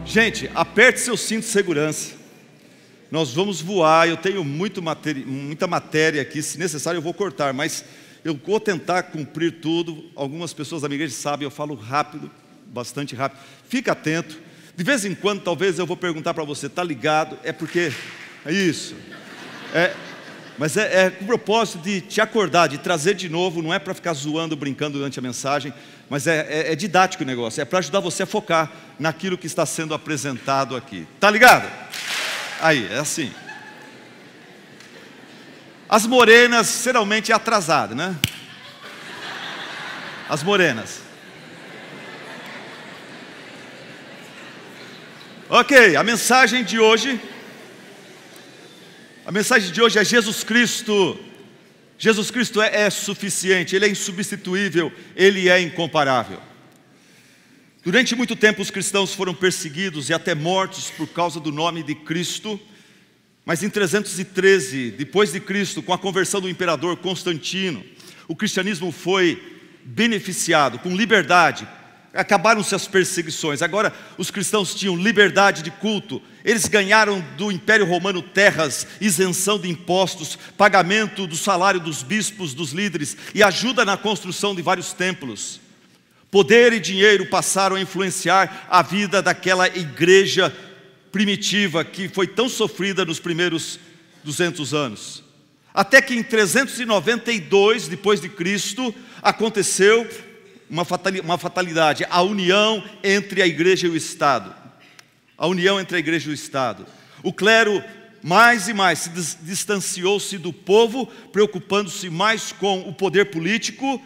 Gente, aperte seu cinto de segurança. Nós vamos voar. Eu tenho muita matéria aqui. Se necessário eu vou cortar, mas eu vou tentar cumprir tudo. Algumas pessoas da minha igreja sabem, eu falo rápido, bastante rápido. Fica atento. De vez em quando, talvez eu vou perguntar para você, está ligado? É porque... É isso. Mas é com o propósito de te acordar, de trazer de novo. Não é para ficar zoando, brincando durante a mensagem, mas é didático o negócio. É para ajudar você a focar naquilo que está sendo apresentado aqui. Está ligado? Aí, é assim. As morenas, geralmente é atrasado, né? As morenas. Ok, a mensagem de hoje é Jesus Cristo. Jesus Cristo é suficiente, Ele é insubstituível, Ele é incomparável. Durante muito tempo os cristãos foram perseguidos e até mortos por causa do nome de Cristo. Mas em 313, depois de Cristo, com a conversão do imperador Constantino, o cristianismo foi beneficiado com liberdade. Acabaram-se as perseguições. Agora os cristãos tinham liberdade de culto. Eles ganharam do Império Romano terras, isenção de impostos, pagamento do salário dos bispos, dos líderes e ajuda na construção de vários templos. Poder e dinheiro passaram a influenciar a vida daquela igreja primitiva que foi tão sofrida nos primeiros 200 anos. Até que em 392 depois de Cristo aconteceu uma fatalidade, a união entre a igreja e o Estado. A união entre a igreja e o Estado. O clero mais e mais se distanciou-se do povo, preocupando-se mais com o poder político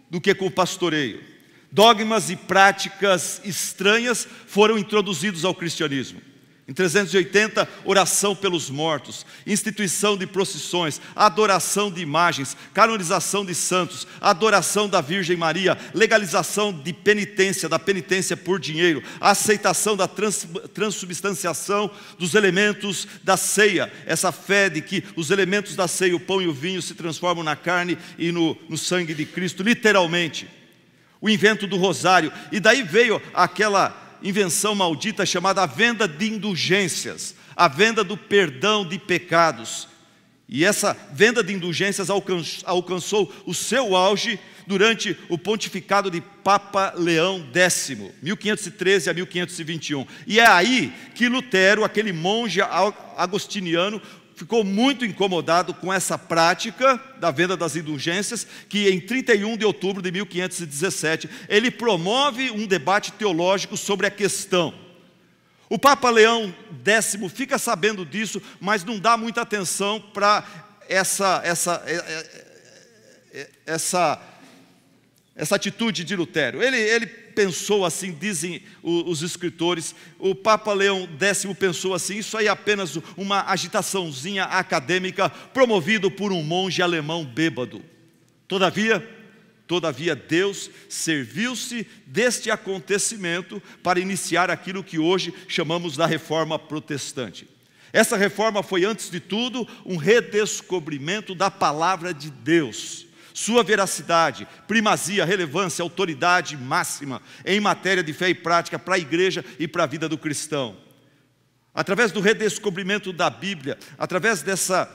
do que com o pastoreio. Dogmas e práticas estranhas foram introduzidos ao cristianismo. Em 380, oração pelos mortos, instituição de procissões, adoração de imagens, canonização de santos, adoração da Virgem Maria, legalização de penitência, da penitência por dinheiro, aceitação da transubstanciação dos elementos da ceia, essa fé de que os elementos da ceia, o pão e o vinho, se transformam na carne e no sangue de Cristo, literalmente. O invento do rosário, e daí veio aquela invenção maldita chamada a venda de indulgências, a venda do perdão de pecados. E essa venda de indulgências alcançou o seu auge durante o pontificado de Papa Leão X, 1513 a 1521. E é aí que Lutero, aquele monge agostiniano, ficou muito incomodado com essa prática da venda das indulgências, que em 31 de outubro de 1517, ele promove um debate teológico sobre a questão. O Papa Leão X fica sabendo disso, mas não dá muita atenção para essa atitude de Lutero. Ele pensou assim, dizem os escritores, o Papa Leão X pensou assim, isso aí é apenas uma agitaçãozinha acadêmica promovido por um monge alemão bêbado. Todavia Deus serviu-se deste acontecimento para iniciar aquilo que hoje chamamos da Reforma Protestante. Essa reforma foi, antes de tudo, um redescobrimento da palavra de Deus, sua veracidade, primazia, relevância, autoridade máxima em matéria de fé e prática para a igreja e para a vida do cristão. Através do redescobrimento da Bíblia, através dessa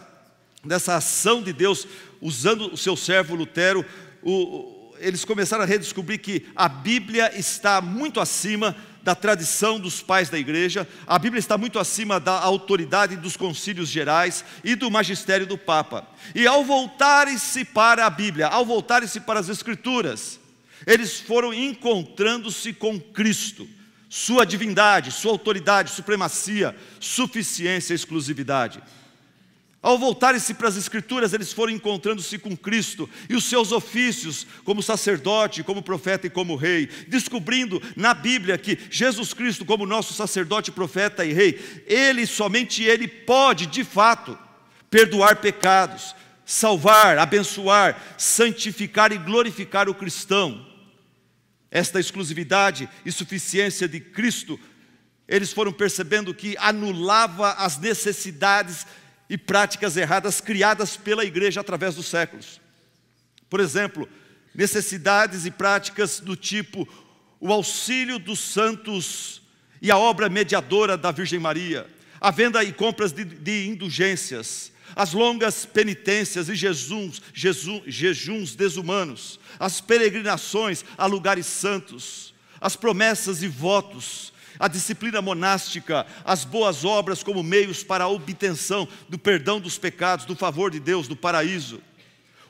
ação de Deus, usando o seu servo Lutero, eles começaram a redescobrir que a Bíblia está muito acima da tradição dos pais da igreja, a Bíblia está muito acima da autoridade dos concílios gerais e do magistério do Papa. E ao voltarem-se para a Bíblia, ao voltarem-se para as Escrituras, eles foram encontrando-se com Cristo, sua divindade, sua autoridade, supremacia, suficiência e exclusividade. Ao voltarem-se para as Escrituras, eles foram encontrando-se com Cristo e os seus ofícios como sacerdote, como profeta e como rei, descobrindo na Bíblia que Jesus Cristo, como nosso sacerdote, profeta e rei, somente Ele pode, de fato, perdoar pecados, salvar, abençoar, santificar e glorificar o cristão. Esta exclusividade e suficiência de Cristo, eles foram percebendo que anulava as necessidades e práticas erradas criadas pela igreja através dos séculos. Por exemplo, necessidades e práticas do tipo o auxílio dos santos e a obra mediadora da Virgem Maria, a venda e compras de indulgências, as longas penitências e jejuns desumanos, as peregrinações a lugares santos, as promessas e votos, a disciplina monástica, as boas obras como meios para a obtenção do perdão dos pecados, do favor de Deus, do paraíso,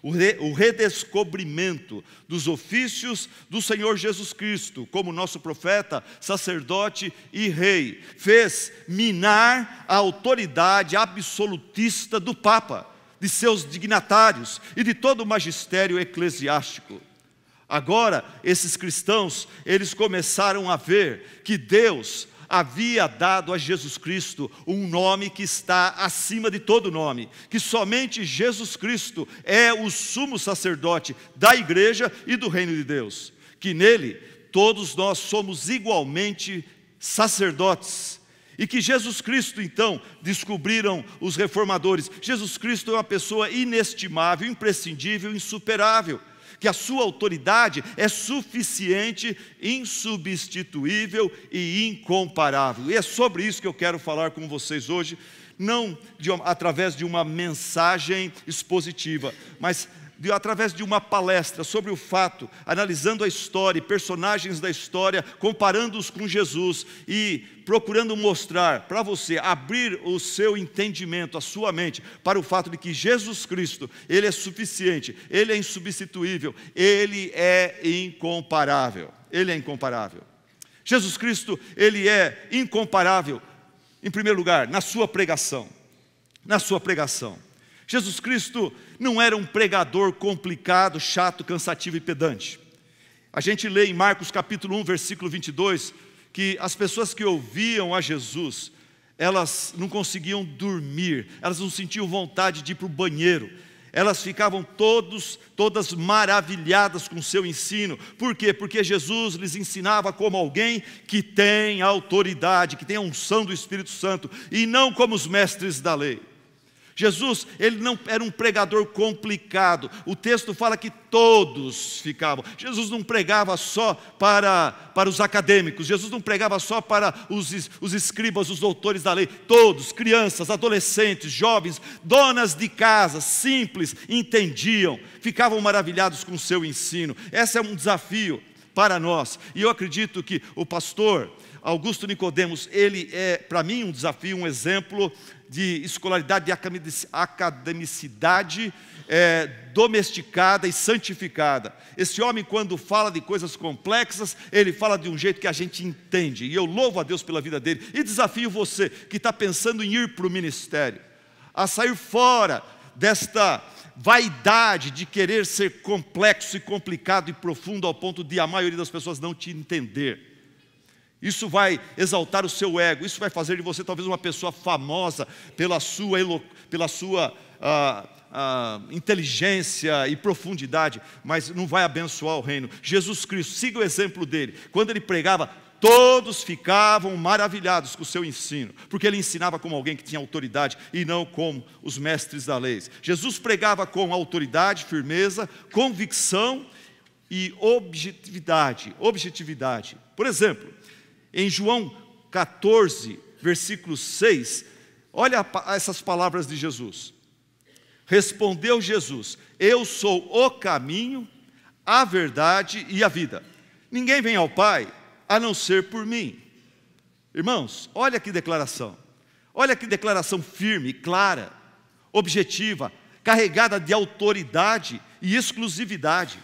o redescobrimento dos ofícios do Senhor Jesus Cristo, como nosso profeta, sacerdote e rei, fez minar a autoridade absolutista do Papa, de seus dignatários e de todo o magistério eclesiástico. Agora, esses cristãos, eles começaram a ver que Deus havia dado a Jesus Cristo um nome que está acima de todo nome, que somente Jesus Cristo é o sumo sacerdote da igreja e do reino de Deus, que nele todos nós somos igualmente sacerdotes, e que Jesus Cristo, então, descobriram os reformadores, Jesus Cristo é uma pessoa inestimável, imprescindível, insuperável, que a sua autoridade é suficiente, insubstituível e incomparável. E é sobre isso que eu quero falar com vocês hoje, não através de uma mensagem expositiva, mas através de uma palestra sobre o fato, analisando a história e personagens da história, comparando-os com Jesus e procurando mostrar para você, abrir o seu entendimento, a sua mente, para o fato de que Jesus Cristo, Ele é suficiente, Ele é insubstituível, Ele é incomparável. Ele é incomparável. Jesus Cristo, Ele é incomparável, em primeiro lugar, na sua pregação. Na sua pregação. Jesus Cristo não era um pregador complicado, chato, cansativo e pedante. A gente lê em Marcos capítulo 1, versículo 22, que as pessoas que ouviam a Jesus, elas não conseguiam dormir, elas não sentiam vontade de ir para o banheiro, elas ficavam todas maravilhadas com o seu ensino. Por quê? Porque Jesus lhes ensinava como alguém que tem autoridade, que tem a unção do Espírito Santo, e não como os mestres da lei. Jesus, ele não era um pregador complicado. O texto fala que todos ficavam. Jesus não pregava só para os acadêmicos. Jesus não pregava só para os escribas, os doutores da lei. Todos, crianças, adolescentes, jovens, donas de casa, simples, entendiam, ficavam maravilhados com o seu ensino. Esse é um desafio para nós. E eu acredito que o pastor Augusto Nicodemos, ele é, para mim, um desafio, um exemplo de escolaridade, de academicidade domesticada e santificada. Esse homem, quando fala de coisas complexas, ele fala de um jeito que a gente entende, e eu louvo a Deus pela vida dele, e desafio você, que está pensando em ir para o ministério, a sair fora desta vaidade de querer ser complexo e complicado e profundo ao ponto de a maioria das pessoas não te entender. Isso vai exaltar o seu ego, isso vai fazer de você talvez uma pessoa famosa pela sua inteligência e profundidade, mas não vai abençoar o reino. Jesus Cristo, siga o exemplo dele. Quando ele pregava, todos ficavam maravilhados com o seu ensino, porque ele ensinava como alguém que tinha autoridade e não como os mestres da lei. Jesus pregava com autoridade, firmeza, convicção e objetividade. Por exemplo, em João 14, versículo 6, olha essas palavras de Jesus. Respondeu Jesus: eu sou o caminho, a verdade e a vida. Ninguém vem ao Pai a não ser por mim. Irmãos, olha que declaração. Olha que declaração firme, clara, objetiva, carregada de autoridade e exclusividade.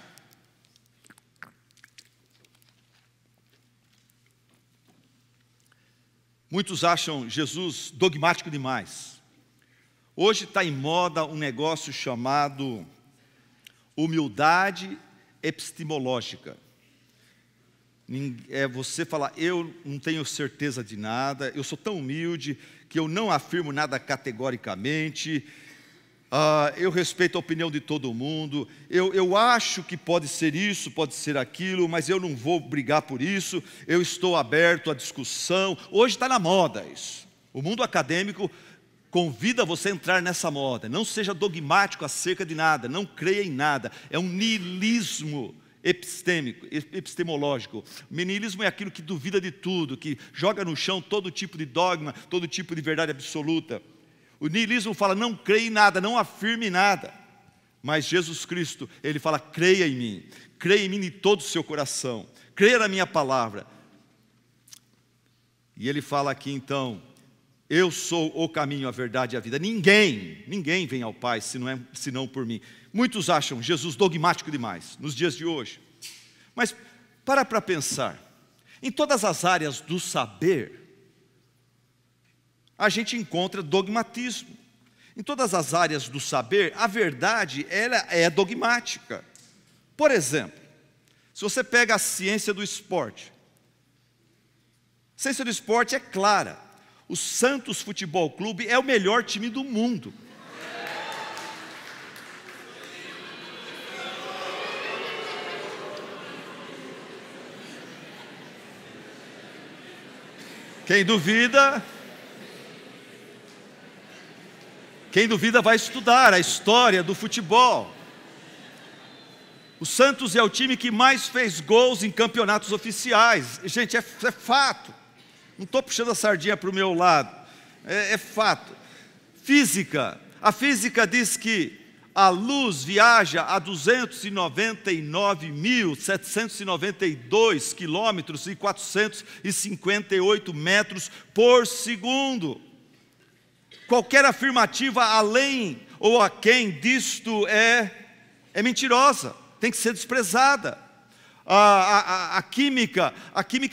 Muitos acham Jesus dogmático demais. Hoje está em moda um negócio chamado humildade epistemológica. É você falar, eu não tenho certeza de nada, eu sou tão humilde que eu não afirmo nada categoricamente, eu respeito a opinião de todo mundo, eu acho que pode ser isso, pode ser aquilo, mas eu não vou brigar por isso, eu estou aberto à discussão. Hoje está na moda isso. O mundo acadêmico convida você a entrar nessa moda. Não seja dogmático acerca de nada, não creia em nada. É um niilismo epistemológico. O niilismo é aquilo que duvida de tudo, que joga no chão todo tipo de dogma, todo tipo de verdade absoluta. O niilismo fala, não creia em nada, não afirme nada. Mas Jesus Cristo, Ele fala, creia em mim de todo o seu coração, creia na minha palavra. E Ele fala aqui então, eu sou o caminho, a verdade e a vida. Ninguém vem ao Pai senão por mim. Muitos acham Jesus dogmático demais nos dias de hoje. Mas para pensar, em todas as áreas do saber, a gente encontra dogmatismo. Em todas as áreas do saber, a verdade ela é dogmática. Por exemplo, se você pega a ciência do esporte, a ciência do esporte é clara. O Santos Futebol Clube é o melhor time do mundo. Quem duvida vai estudar a história do futebol. O Santos é o time que mais fez gols em campeonatos oficiais. Gente, é fato. Não estou puxando a sardinha para o meu lado. É fato. Física. A física diz que a luz viaja a 299.792 quilômetros e 458 metros por segundo. Qualquer afirmativa além ou aquém disto é mentirosa, tem que ser desprezada. A química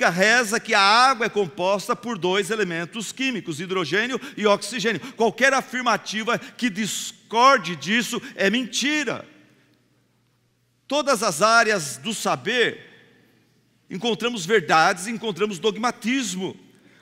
reza que a água é composta por 2 elementos químicos, hidrogênio e oxigênio. Qualquer afirmativa que discorde disso é mentira. Todas as áreas do saber encontramos verdades, encontramos dogmatismo.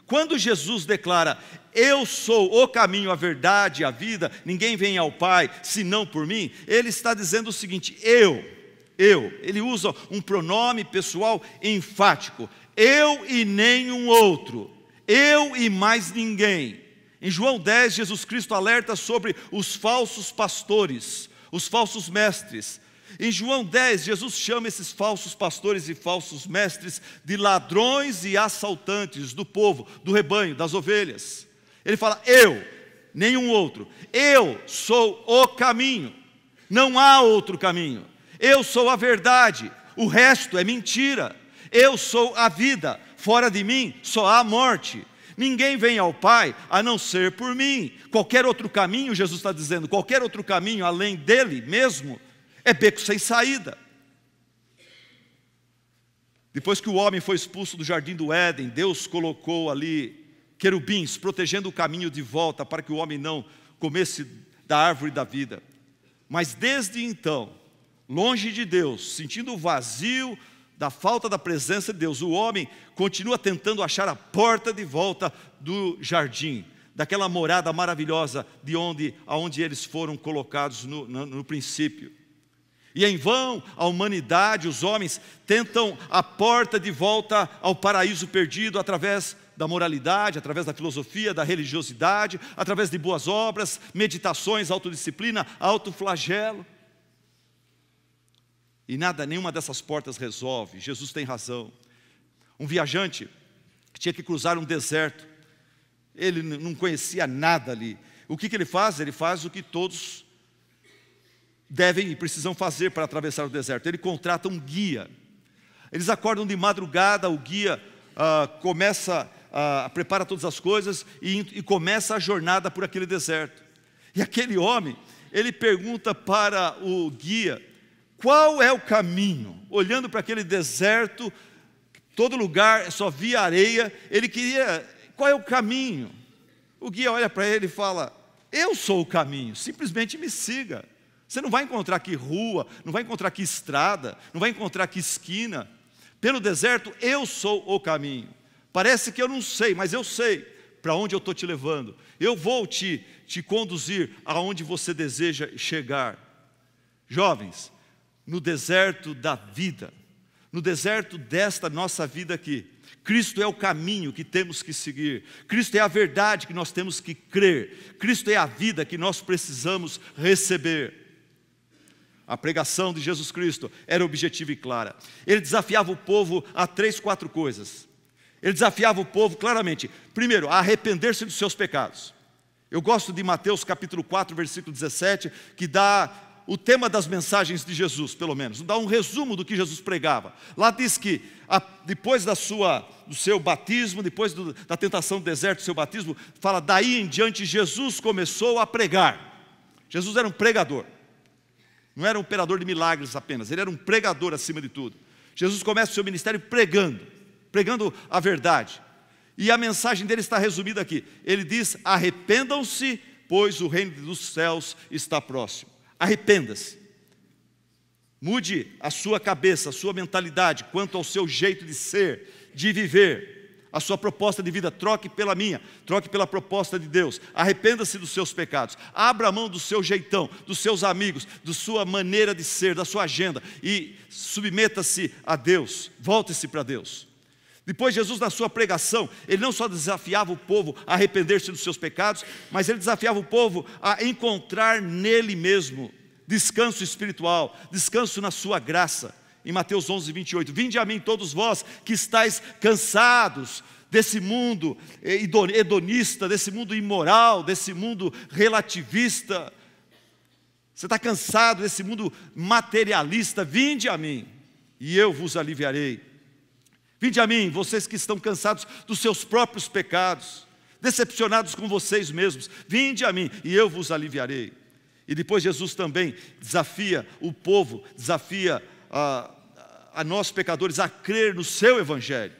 Quando Jesus declara, eu sou o caminho, a verdade e a vida, ninguém vem ao Pai senão por mim, Ele está dizendo o seguinte, Ele usa um pronome pessoal enfático, eu e nenhum outro, eu e mais ninguém. Em João 10, Jesus Cristo alerta sobre os falsos pastores, os falsos mestres. Em João 10, Jesus chama esses falsos pastores e falsos mestres de ladrões e assaltantes do povo, do rebanho, das ovelhas. Ele fala, eu, nenhum outro, eu sou o caminho, não há outro caminho. Eu sou a verdade, o resto é mentira. Eu sou a vida, fora de mim só há morte. Ninguém vem ao Pai a não ser por mim. Qualquer outro caminho, Jesus está dizendo, qualquer outro caminho além dele mesmo, é beco sem saída. Depois que o homem foi expulso do jardim do Éden, Deus colocou ali querubins, protegendo o caminho de volta, para que o homem não comesse da árvore da vida. Mas desde então, longe de Deus, sentindo o vazio da falta da presença de Deus, o homem continua tentando achar a porta de volta do jardim, daquela morada maravilhosa aonde eles foram colocados no princípio. E em vão, a humanidade, os homens, tentam a porta de volta ao paraíso perdido através da moralidade, através da filosofia, da religiosidade, através de boas obras, meditações, autodisciplina, autoflagelo. E nenhuma dessas portas resolve. Jesus tem razão. Um viajante que tinha que cruzar um deserto, ele não conhecia nada ali. O que ele faz? Ele faz o que todos devem e precisam fazer para atravessar o deserto. Ele contrata um guia. Eles acordam de madrugada, o guia prepara todas as coisas e começa a jornada por aquele deserto. E aquele homem, ele pergunta para o guia, qual é o caminho? Olhando para aquele deserto, todo lugar só via areia, ele queria, qual é o caminho? O guia olha para ele e fala, eu sou o caminho, simplesmente me siga. Você não vai encontrar aqui rua, não vai encontrar aqui estrada, não vai encontrar aqui esquina. Pelo deserto, eu sou o caminho. Parece que eu não sei, mas eu sei para onde eu estou te levando. Eu vou te conduzir aonde você deseja chegar. Jovens, no deserto da vida, no deserto desta nossa vida aqui, Cristo é o caminho que temos que seguir. Cristo é a verdade que nós temos que crer. Cristo é a vida que nós precisamos receber. A pregação de Jesus Cristo era objetiva e clara. Ele desafiava o povo a 3, 4 coisas. Ele desafiava o povo claramente, primeiro, a arrepender-se dos seus pecados. Eu gosto de Mateus capítulo 4, versículo 17, que dá o tema das mensagens de Jesus, pelo menos. Dá um resumo do que Jesus pregava. Lá diz que depois do seu batismo, depois da tentação do deserto, do seu batismo, fala, daí em diante Jesus começou a pregar. Jesus era um pregador. Não era um operador de milagres apenas, ele era um pregador acima de tudo. Jesus começa o seu ministério pregando a verdade. E a mensagem dele está resumida aqui. Ele diz, arrependam-se, pois o reino dos céus está próximo. Arrependa-se. Mude a sua cabeça, a sua mentalidade quanto ao seu jeito de ser, de viver. A sua proposta de vida, troque pela minha, troque pela proposta de Deus. Arrependa-se dos seus pecados. Abra mão do seu jeitão, dos seus amigos, da sua maneira de ser, da sua agenda e submeta-se a Deus. Volte-se para Deus. Depois Jesus, na sua pregação, ele não só desafiava o povo a arrepender-se dos seus pecados, mas ele desafiava o povo a encontrar nele mesmo descanso espiritual, descanso na sua graça. Em Mateus 11, 28, vinde a mim todos vós que estáis cansados desse mundo hedonista, desse mundo imoral, desse mundo relativista. Você está cansado desse mundo materialista, vinde a mim e eu vos aliviarei. Vinde a mim, vocês que estão cansados dos seus próprios pecados, decepcionados com vocês mesmos, vinde a mim e eu vos aliviarei. E depois Jesus também desafia o povo, desafia a nós pecadores a crer no seu evangelho,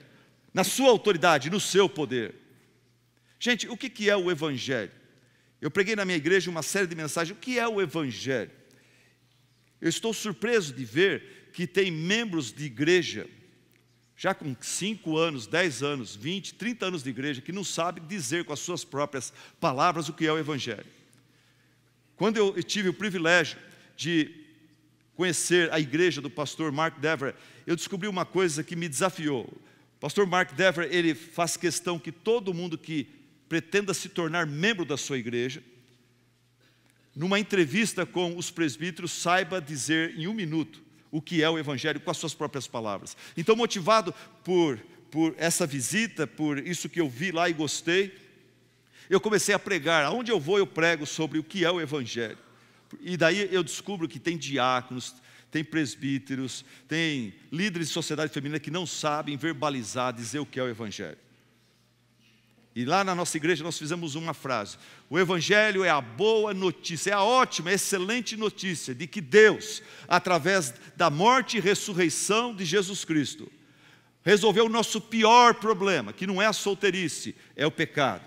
na sua autoridade, no seu poder. Gente, o que é o evangelho? Eu preguei na minha igreja uma série de mensagens. O que é o evangelho? Eu estou surpreso de ver que tem membros de igreja, já com 5 anos, 10 anos, 20, 30 anos de igreja, que não sabem dizer com as suas próprias palavras o que é o evangelho. Quando eu tive o privilégio de conhecer a igreja do pastor Mark Dever, eu descobri uma coisa que me desafiou. O pastor Mark Dever, ele faz questão que todo mundo que pretenda se tornar membro da sua igreja, numa entrevista com os presbíteros, saiba dizer em 1 minuto o que é o evangelho com as suas próprias palavras. Então, motivado por essa visita, por isso que eu vi lá e gostei, eu comecei a pregar. Aonde eu vou, eu prego sobre o que é o evangelho. E daí eu descubro que tem diáconos, tem presbíteros, tem líderes de sociedade feminina que não sabem verbalizar, dizer o que é o evangelho. E lá na nossa igreja nós fizemos uma frase: o evangelho é a boa notícia, é a ótima, excelente notícia de que Deus, através da morte e ressurreição de Jesus Cristo, resolveu o nosso pior problema, que não é a solteirice, é o pecado.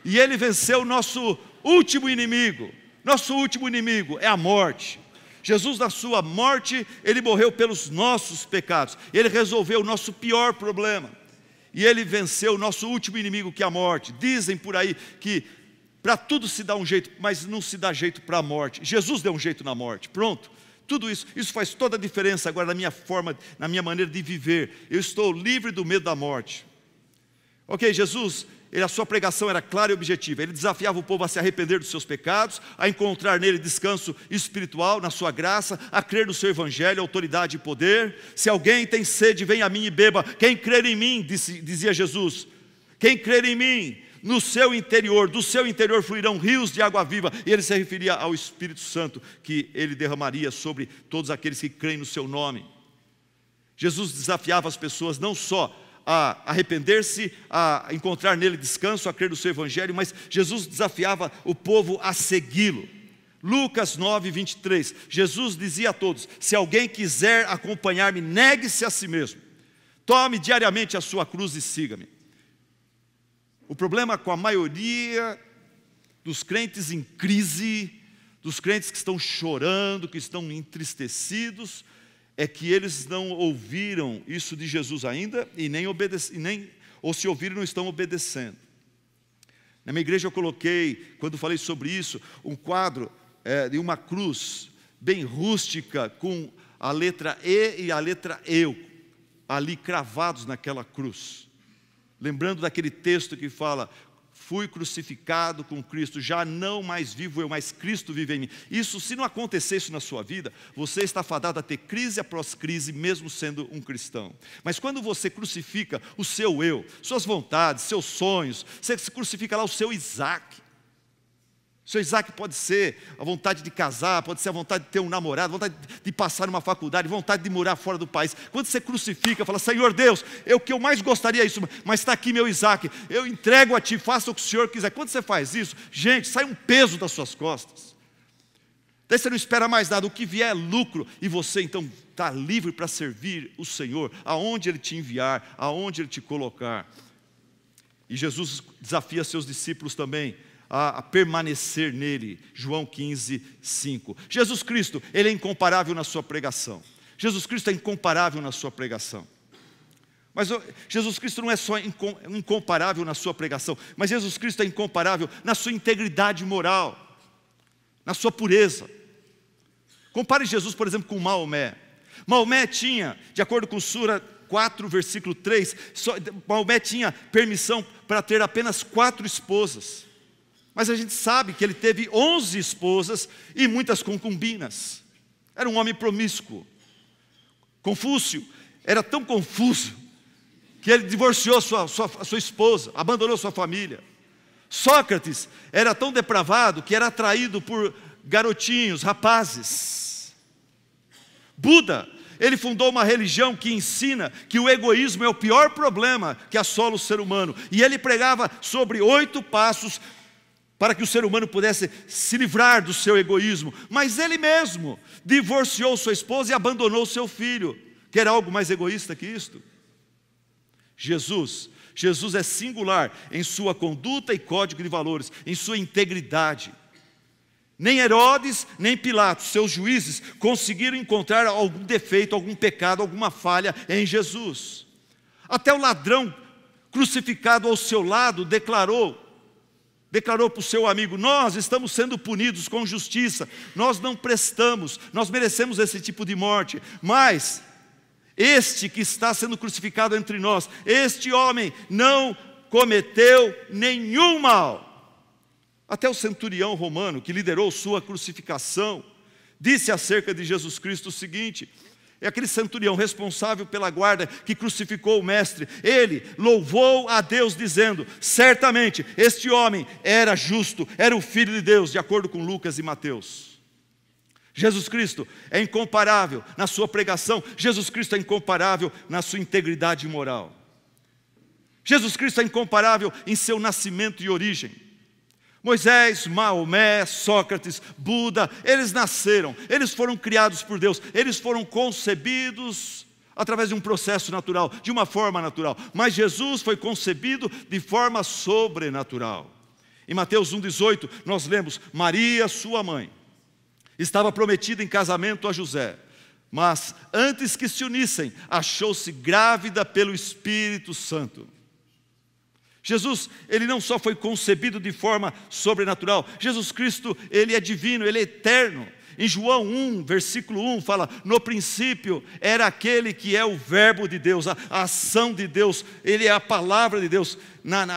E Ele venceu o nosso último inimigo. Nosso último inimigo é a morte. Jesus, na sua morte, Ele morreu pelos nossos pecados. Ele resolveu o nosso pior problema. E Ele venceu o nosso último inimigo, que é a morte. Dizem por aí que para tudo se dá um jeito, mas não se dá jeito para a morte. Jesus deu um jeito na morte, pronto. Tudo isso faz toda a diferença agora na minha forma, na minha maneira de viver. Eu estou livre do medo da morte. Ok, Jesus, a sua pregação era clara e objetiva. Ele desafiava o povo a se arrepender dos seus pecados, a encontrar nele descanso espiritual, na sua graça, a crer no seu evangelho, autoridade e poder. Se alguém tem sede, venha a mim e beba. Quem crer em mim, dizia Jesus, quem crer em mim, no seu interior, do seu interior fluirão rios de água viva. E ele se referia ao Espírito Santo, que ele derramaria sobre todos aqueles que creem no seu nome. Jesus desafiava as pessoas não só a arrepender-se, a encontrar nele descanso, a crer no seu evangelho, mas Jesus desafiava o povo a segui-lo. Lucas 9, 23, Jesus dizia a todos: se alguém quiser acompanhar-me, negue-se a si mesmo, tome diariamente a sua cruz e siga-me. O problema com a maioria dos crentes em crise, dos crentes que estão chorando, que estão entristecidos, é que eles não ouviram isso de Jesus ainda ou se ouviram, não estão obedecendo. Na minha igreja eu coloquei, quando falei sobre isso, um quadro de uma cruz bem rústica, com a letra E e a letra Eu ali cravados naquela cruz, lembrando daquele texto que fala: fui crucificado com Cristo, já não mais vivo eu, mas Cristo vive em mim. Isso, se não acontecer isso na sua vida, você está fadado a ter crise após crise, mesmo sendo um cristão. Mas quando você crucifica o seu eu, suas vontades, seus sonhos, você crucifica lá o seu Isaac. O seu Isaac pode ser a vontade de casar, pode ser a vontade de ter um namorado, vontade de passar numa faculdade, vontade de morar fora do país. Quando você crucifica, fala, Senhor Deus, o que eu mais gostaria é isso, mas está aqui meu Isaac, eu entrego a Ti, faça o que o Senhor quiser. Quando você faz isso, gente, sai um peso das suas costas. Daí você não espera mais nada, o que vier é lucro, e você então está livre para servir o Senhor, aonde Ele te enviar, aonde Ele te colocar. E Jesus desafia seus discípulos também a permanecer nele, João 15, 5. Jesus Cristo, Ele é incomparável na sua pregação. Jesus Cristo é incomparável na sua pregação. Mas Jesus Cristo não é só incomparável na sua pregação, mas Jesus Cristo é incomparável na sua integridade moral, na sua pureza. Compare Jesus, por exemplo, com Maomé. Maomé tinha, de acordo com Sura 4, versículo 3, Maomé tinha permissão para ter apenas 4 esposas. Mas a gente sabe que ele teve 11 esposas e muitas concubinas. Era um homem promíscuo. Confúcio era tão confuso que ele divorciou a sua esposa, abandonou sua família. Sócrates era tão depravado que era atraído por garotinhos, rapazes. Buda, ele fundou uma religião que ensina que o egoísmo é o pior problema que assola o ser humano. E ele pregava sobre 8 passos para que o ser humano pudesse se livrar do seu egoísmo. Mas ele mesmo divorciou sua esposa e abandonou seu filho. Quer algo mais egoísta que isto? Jesus é singular em sua conduta e código de valores, em sua integridade. Nem Herodes, nem Pilatos, seus juízes, conseguiram encontrar algum defeito, algum pecado, alguma falha em Jesus. Até o ladrão crucificado ao seu lado declarou para o seu amigo, nós estamos sendo punidos com justiça, nós não prestamos, nós merecemos esse tipo de morte, mas este que está sendo crucificado entre nós, este homem não cometeu nenhum mal. Até o centurião romano, que liderou sua crucificação, disse acerca de Jesus Cristo o seguinte: é aquele centurião responsável pela guarda que crucificou o mestre. Ele louvou a Deus dizendo, certamente este homem era justo, era o Filho de Deus, de acordo com Lucas e Mateus. Jesus Cristo é incomparável na sua pregação, Jesus Cristo é incomparável na sua integridade moral. Jesus Cristo é incomparável em seu nascimento e origem. Moisés, Maomé, Sócrates, Buda, eles nasceram, eles foram criados por Deus, eles foram concebidos através de um processo natural, de uma forma natural. Mas Jesus foi concebido de forma sobrenatural. Em Mateus 1,18 nós lemos, Maria, sua mãe, estava prometida em casamento a José, mas antes que se unissem, achou-se grávida pelo Espírito Santo. Jesus, Ele não só foi concebido de forma sobrenatural, Jesus Cristo, Ele é divino, Ele é eterno. Em João 1, versículo 1, fala, no princípio era aquele que é o verbo de Deus, a ação de Deus, Ele é a palavra de Deus,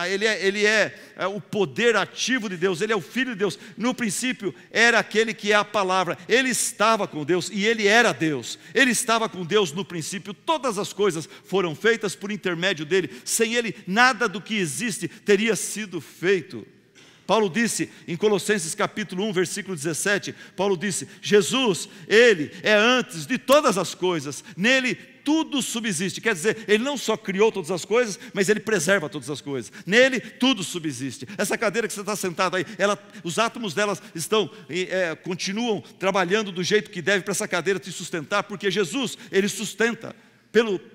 Ele é o poder ativo de Deus, Ele é o Filho de Deus. No princípio era aquele que é a palavra, Ele estava com Deus e Ele era Deus, Ele estava com Deus no princípio, todas as coisas foram feitas por intermédio dEle, sem Ele nada do que existe teria sido feito. Paulo disse em Colossenses capítulo 1, versículo 17, Paulo disse, Jesus, Ele é antes de todas as coisas, nele tudo subsiste. Quer dizer, Ele não só criou todas as coisas, mas Ele preserva todas as coisas. Nele tudo subsiste. Essa cadeira que você está sentado aí, os átomos delas continuam trabalhando do jeito que deve para essa cadeira te sustentar, porque Jesus, Ele sustenta.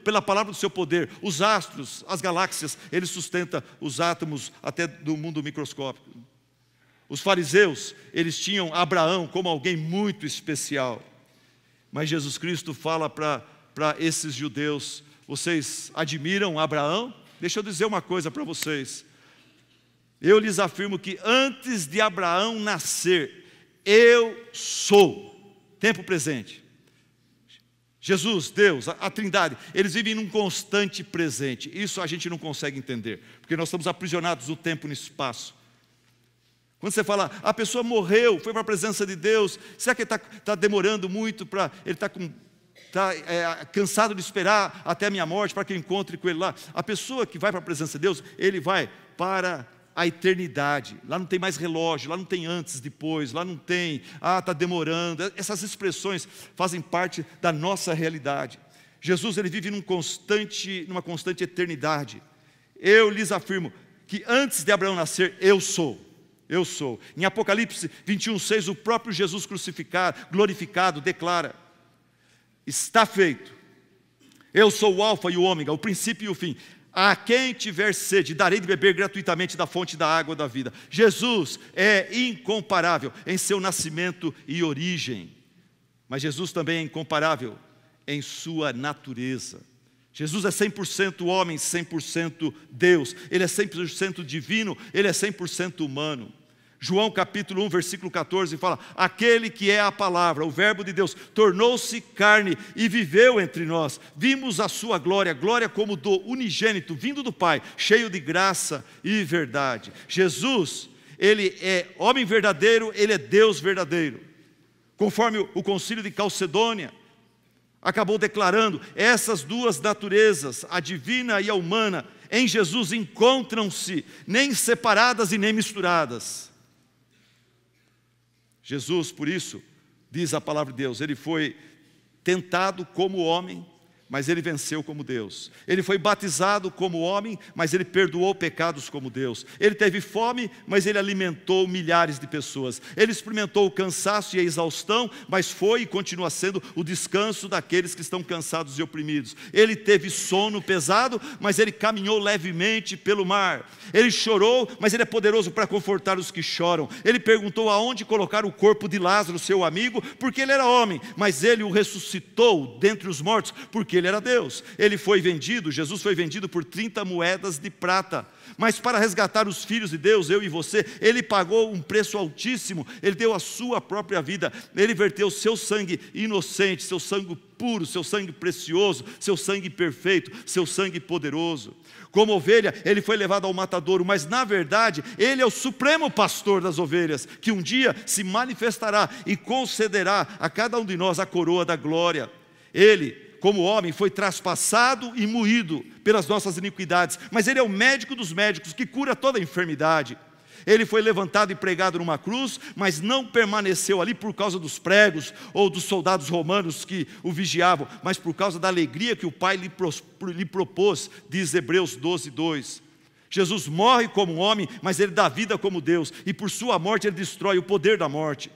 Pela palavra do seu poder, os astros, as galáxias, Ele sustenta os átomos até do mundo microscópico. Os fariseus, eles tinham Abraão como alguém muito especial. Mas Jesus Cristo fala para esses judeus, vocês admiram Abraão? Deixa eu dizer uma coisa para vocês. Eu lhes afirmo que antes de Abraão nascer, eu sou. Tempo presente. Jesus, Deus, a Trindade, eles vivem num constante presente. Isso a gente não consegue entender, porque nós estamos aprisionados no tempo e no espaço. Quando você fala, a pessoa morreu, foi para a presença de Deus, será que ele está demorando muito ele está cansado de esperar até a minha morte para que eu encontre com ele lá? A pessoa que vai para a presença de Deus, ele vai para a eternidade. Lá não tem mais relógio, lá não tem antes, depois, lá não tem, está demorando. Essas expressões fazem parte da nossa realidade. Jesus, ele vive numa constante eternidade. Eu lhes afirmo que antes de Abraão nascer, eu sou. Eu sou. Em Apocalipse 21:6, o próprio Jesus crucificado, glorificado, declara: está feito. Eu sou o alfa e o ômega, o princípio e o fim. A quem tiver sede, darei de beber gratuitamente da fonte da água da vida. Jesus é incomparável em seu nascimento e origem. Mas Jesus também é incomparável em sua natureza. Jesus é 100% homem, 100% Deus. Ele é 100% divino, ele é 100% humano. João capítulo 1, versículo 14 fala: aquele que é a palavra, o verbo de Deus, tornou-se carne e viveu entre nós. Vimos a sua glória, glória como do unigênito, vindo do Pai, cheio de graça e verdade. Jesus, ele é homem verdadeiro, ele é Deus verdadeiro. Conforme o concílio de Calcedônia acabou declarando, essas duas naturezas, a divina e a humana, em Jesus encontram-se, nem separadas e nem misturadas. Jesus, por isso, diz a palavra de Deus, ele foi tentado como homem, mas ele venceu como Deus. Ele foi batizado como homem, mas ele perdoou pecados como Deus. Ele teve fome, mas ele alimentou milhares de pessoas. Ele experimentou o cansaço e a exaustão, mas foi e continua sendo o descanso daqueles que estão cansados e oprimidos. Ele teve sono pesado, mas ele caminhou levemente pelo mar. Ele chorou, mas ele é poderoso para confortar os que choram. Ele perguntou aonde colocar o corpo de Lázaro, seu amigo, porque ele era homem, mas ele o ressuscitou dentre os mortos, porque ele era Deus. Ele foi vendido, Jesus foi vendido por 30 moedas de prata. Mas para resgatar os filhos de Deus, eu e você, ele pagou um preço altíssimo. Ele deu a sua própria vida. Ele verteu seu sangue inocente, seu sangue puro, seu sangue precioso, seu sangue perfeito, seu sangue poderoso. Como ovelha, ele foi levado ao matadouro, mas na verdade, ele é o supremo pastor das ovelhas, que um dia se manifestará e concederá a cada um de nós a coroa da glória. Ele, como homem, foi traspassado e moído pelas nossas iniquidades, mas ele é o médico dos médicos, que cura toda a enfermidade. Ele foi levantado e pregado numa cruz, mas não permaneceu ali por causa dos pregos ou dos soldados romanos que o vigiavam, mas por causa da alegria que o Pai lhe propôs, diz Hebreus 12:2. Jesus morre como homem, mas ele dá vida como Deus, e por sua morte ele destrói o poder da morte.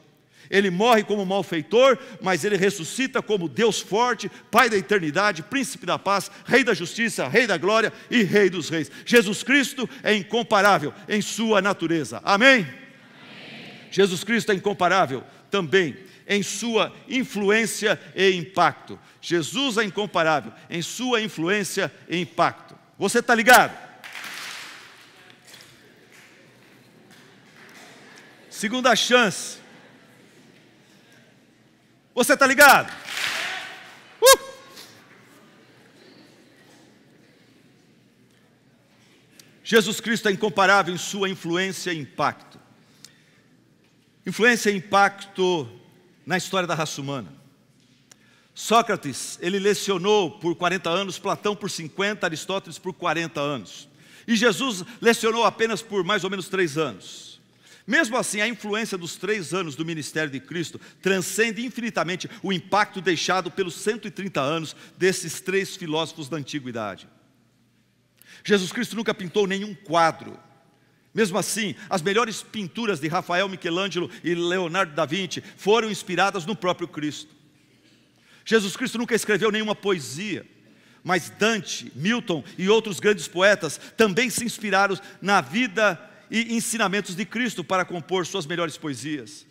Ele morre como malfeitor, mas ele ressuscita como Deus forte, Pai da eternidade, Príncipe da paz, Rei da justiça, Rei da glória e Rei dos reis. Jesus Cristo é incomparável em sua natureza. Amém? Amém. Jesus Cristo é incomparável também em sua influência e impacto. Jesus é incomparável em sua influência e impacto. Você está ligado? Segunda chance. Você está ligado? Jesus Cristo é incomparável em sua influência e impacto. Influência e impacto na história da raça humana. Sócrates, ele lecionou por 40 anos, Platão por 50, Aristóteles por 40 anos. E Jesus lecionou apenas por mais ou menos 3 anos. Mesmo assim, a influência dos 3 anos do ministério de Cristo transcende infinitamente o impacto deixado pelos 130 anos desses 3 filósofos da antiguidade. Jesus Cristo nunca pintou nenhum quadro. Mesmo assim, as melhores pinturas de Rafael, Michelangelo e Leonardo da Vinci foram inspiradas no próprio Cristo. Jesus Cristo nunca escreveu nenhuma poesia, mas Dante, Milton e outros grandes poetas também se inspiraram na vida e ensinamentos de Cristo para compor suas melhores poesias.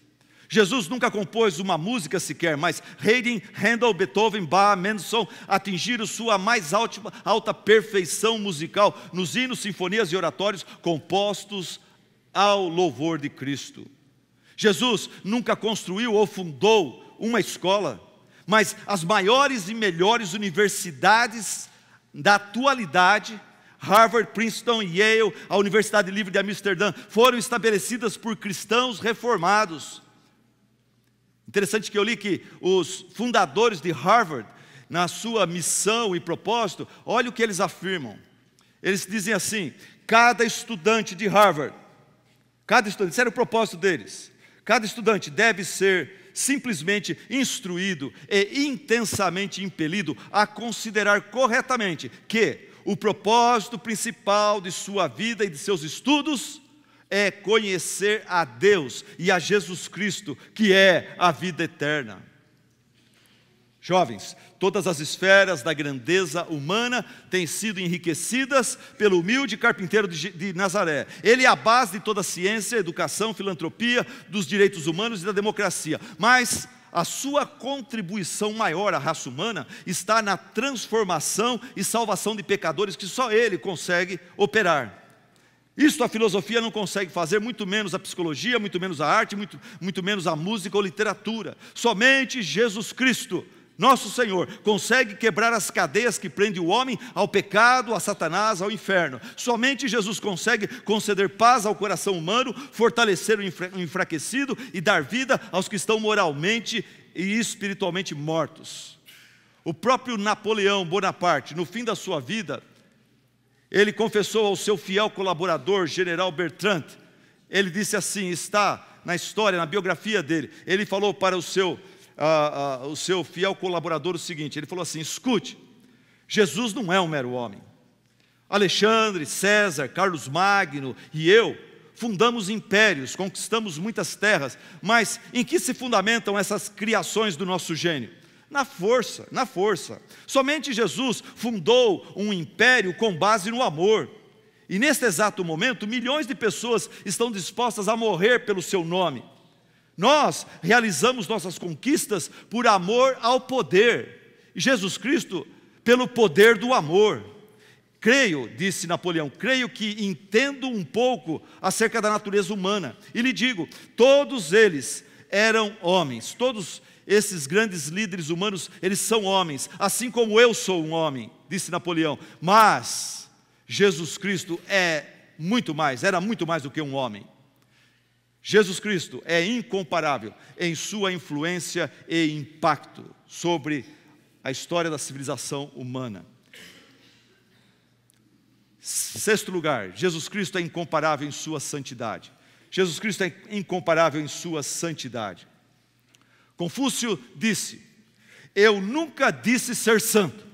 Jesus nunca compôs uma música sequer, mas Haydn, Handel, Beethoven, Bach, Mendelssohn atingiram sua mais alta perfeição musical nos hinos, sinfonias e oratórios compostos ao louvor de Cristo. Jesus nunca construiu ou fundou uma escola, Mas as maiores e melhores universidades da atualidade, Harvard, Princeton, Yale, a Universidade Livre de Amsterdã, foram estabelecidas por cristãos reformados. Interessante que eu li que os fundadores de Harvard, na sua missão e propósito, olha o que eles afirmam. Eles dizem assim: cada estudante de Harvard, esse era o propósito deles, cada estudante deve ser simplesmente instruído e intensamente impelido a considerar corretamente que o propósito principal de sua vida e de seus estudos é conhecer a Deus e a Jesus Cristo, que é a vida eterna. Jovens, todas as esferas da grandeza humana têm sido enriquecidas pelo humilde carpinteiro de Nazaré. Ele é a base de toda a ciência, educação, filantropia, dos direitos humanos e da democracia. Mas a sua contribuição maior à raça humana está na transformação e salvação de pecadores que só ele consegue operar. Isto a filosofia não consegue fazer, muito menos a psicologia, muito menos a arte, muito menos a música ou literatura. Somente Jesus Cristo, nosso Senhor, consegue quebrar as cadeias que prendem o homem ao pecado, a Satanás, ao inferno. Somente Jesus consegue conceder paz ao coração humano, fortalecer o enfraquecido e dar vida aos que estão moralmente e espiritualmente mortos. O próprio Napoleão Bonaparte, no fim da sua vida, ele confessou ao seu fiel colaborador, General Bertrand, ele disse assim, está na história, na biografia dele, ele falou para o seu fiel colaborador o seguinte, ele falou assim: escute, Jesus não é um mero homem. Alexandre, César, Carlos Magno e eu fundamos impérios, conquistamos muitas terras, mas em que se fundamentam essas criações do nosso gênio? Na força, na força. Somente Jesus fundou um império com base no amor. E neste exato momento, milhões de pessoas estão dispostas a morrer pelo seu nome. Nós realizamos nossas conquistas por amor ao poder. E Jesus Cristo, pelo poder do amor. Creio, disse Napoleão, creio que entendo um pouco acerca da natureza humana. E lhe digo, todos eles eram homens, todos esses grandes líderes humanos, eles são homens, assim como eu sou um homem, disse Napoleão. Mas Jesus Cristo era muito mais do que um homem. Jesus Cristo é incomparável em sua influência e impacto sobre a história da civilização humana. Sexto lugar, Jesus Cristo é incomparável em sua santidade. Jesus Cristo é incomparável em sua santidade. Confúcio disse, eu nunca disse ser santo.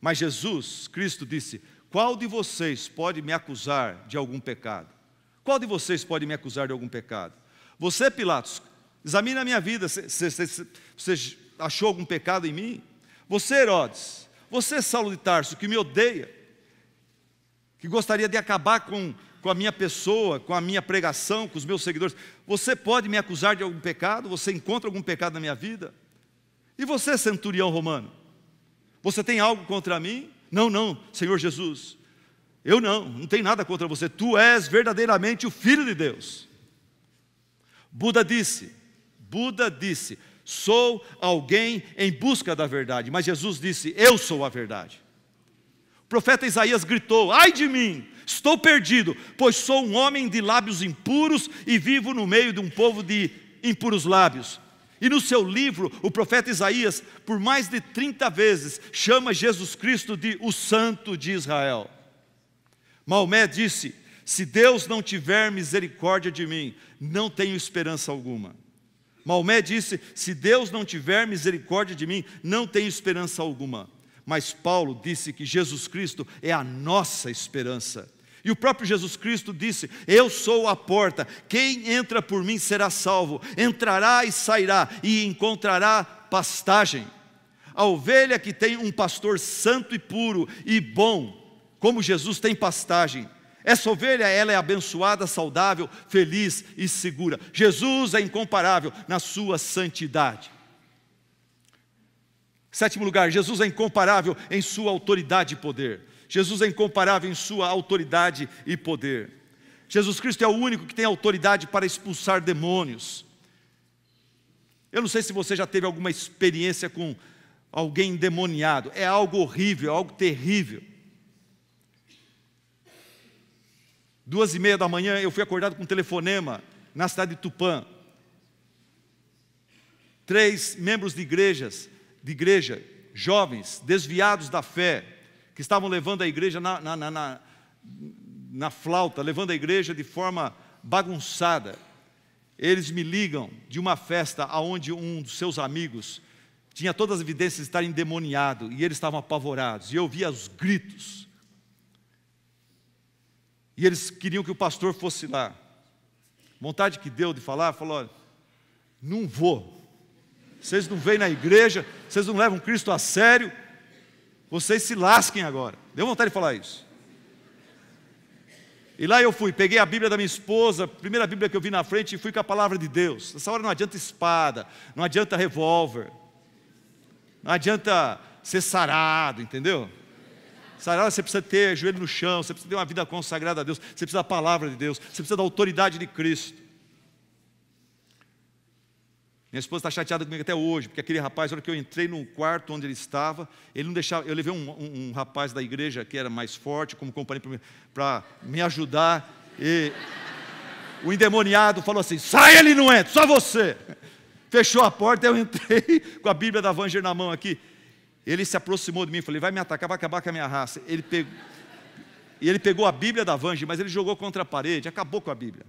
Mas Jesus Cristo disse, qual de vocês pode me acusar de algum pecado? Qual de vocês pode me acusar de algum pecado? Você, Pilatos, examina a minha vida, você achou algum pecado em mim? Você, Herodes, você, Saulo de Tarso, que me odeia, que gostaria de acabar com a minha pessoa, com a minha pregação, com os meus seguidores, você pode me acusar de algum pecado? Você encontra algum pecado na minha vida? E você, centurião romano, você tem algo contra mim? Não, Senhor Jesus, eu não tenho nada contra você, tu és verdadeiramente o Filho de Deus. Buda disse, sou alguém em busca da verdade, mas Jesus disse, eu sou a verdade. O profeta Isaías gritou, ai de mim, estou perdido, pois sou um homem de lábios impuros e vivo no meio de um povo de impuros lábios. E no seu livro, o profeta Isaías, por mais de 30 vezes, chama Jesus Cristo de o Santo de Israel. Maomé disse, se Deus não tiver misericórdia de mim, não tenho esperança alguma. Maomé disse, se Deus não tiver misericórdia de mim, não tenho esperança alguma. Mas Paulo disse que Jesus Cristo é a nossa esperança. E o próprio Jesus Cristo disse, eu sou a porta, quem entra por mim será salvo, entrará e sairá e encontrará pastagem. A ovelha que tem um pastor santo e puro e bom, como Jesus tem pastagem. Essa ovelha, ela é abençoada, saudável, feliz e segura. Jesus é incomparável na sua santidade. Sétimo lugar, Jesus é incomparável em sua autoridade e poder. Jesus é incomparável em sua autoridade e poder. Jesus Cristo é o único que tem autoridade para expulsar demônios. Eu não sei se você já teve alguma experiência com alguém endemoniado. É algo horrível, é algo terrível. 2h30 da manhã eu fui acordado com um telefonema na cidade de Tupã. 3 membros de igreja, jovens, desviados da fé, que estavam levando a igreja na flauta, levando a igreja de forma bagunçada. Eles me ligam de uma festa onde um dos seus amigos tinha todas as evidências de estar endemoniado, e eles estavam apavorados, e eu via os gritos. E eles queriam que o pastor fosse lá. Vontade que deu de falar, falou: olha, não vou. Vocês não vêm na igreja, vocês não levam Cristo a sério, vocês se lasquem agora. Deu vontade de falar isso. E lá eu fui, peguei a Bíblia da minha esposa, a primeira Bíblia que eu vi na frente, e fui com a palavra de Deus. Nessa hora não adianta espada, não adianta revólver, não adianta ser sarado, entendeu? Sarado, você precisa ter joelho no chão, você precisa ter uma vida consagrada a Deus, você precisa da palavra de Deus, você precisa da autoridade de Cristo. Minha esposa está chateada comigo até hoje, porque aquele rapaz, na hora que eu entrei no quarto onde ele estava, ele não deixava. Eu levei um rapaz da igreja que era mais forte, como companhia, para me ajudar. E o endemoniado falou assim: sai, ele não entra, só você. Fechou a porta, eu entrei com a Bíblia da Vanger na mão aqui. Ele se aproximou de mim e falei: vai me atacar, vai acabar com a minha raça. Ele pegou a Bíblia da Vanger, mas ele jogou contra a parede, acabou com a Bíblia.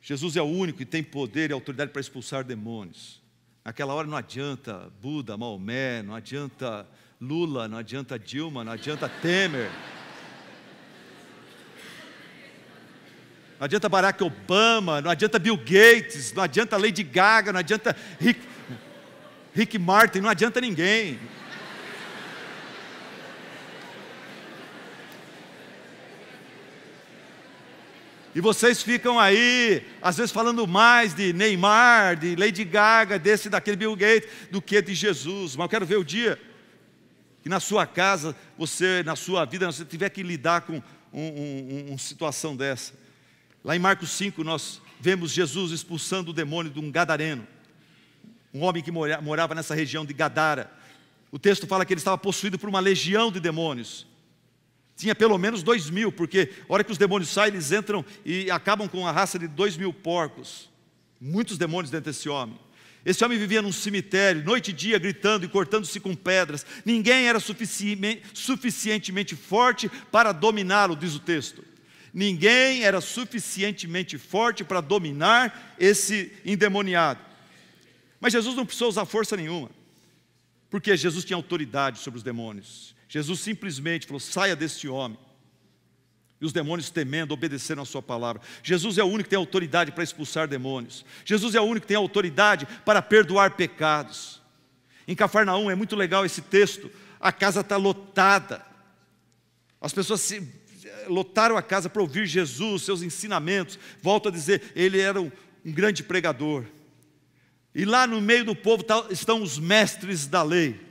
Jesus é o único que tem poder e autoridade para expulsar demônios. Naquela hora não adianta Buda, Maomé, não adianta Lula, não adianta Dilma, não adianta Temer, não adianta Barack Obama, não adianta Bill Gates, não adianta Lady Gaga, não adianta Rick Martin, não adianta ninguém. E vocês ficam aí, às vezes falando mais de Neymar, de Lady Gaga, desse e daquele Bill Gates, do que de Jesus. Mas eu quero ver o dia que na sua casa, você, na sua vida, você tiver que lidar com uma situação dessa. Lá em Marcos 5, nós vemos Jesus expulsando o demônio de um gadareno, um homem que morava nessa região de Gadara. O texto fala que ele estava possuído por uma legião de demônios. Tinha pelo menos 2.000, porque a hora que os demônios saem, eles entram e acabam com a raça de 2.000 porcos. Muitos demônios dentro desse homem. Esse homem vivia num cemitério, noite e dia, gritando e cortando-se com pedras. Ninguém era suficientemente forte para dominá-lo, diz o texto. Ninguém era suficientemente forte para dominar esse endemoniado. Mas Jesus não precisou usar força nenhuma, porque Jesus tinha autoridade sobre os demônios. Jesus simplesmente falou: saia deste homem. E os demônios, temendo, obedeceram a sua palavra. Jesus é o único que tem autoridade para expulsar demônios. Jesus é o único que tem autoridade para perdoar pecados. Em Cafarnaum é muito legal esse texto. A casa está lotada. As pessoas lotaram a casa para ouvir Jesus, seus ensinamentos. Volto a dizer, ele era um grande pregador. E lá no meio do povo estão os mestres da lei.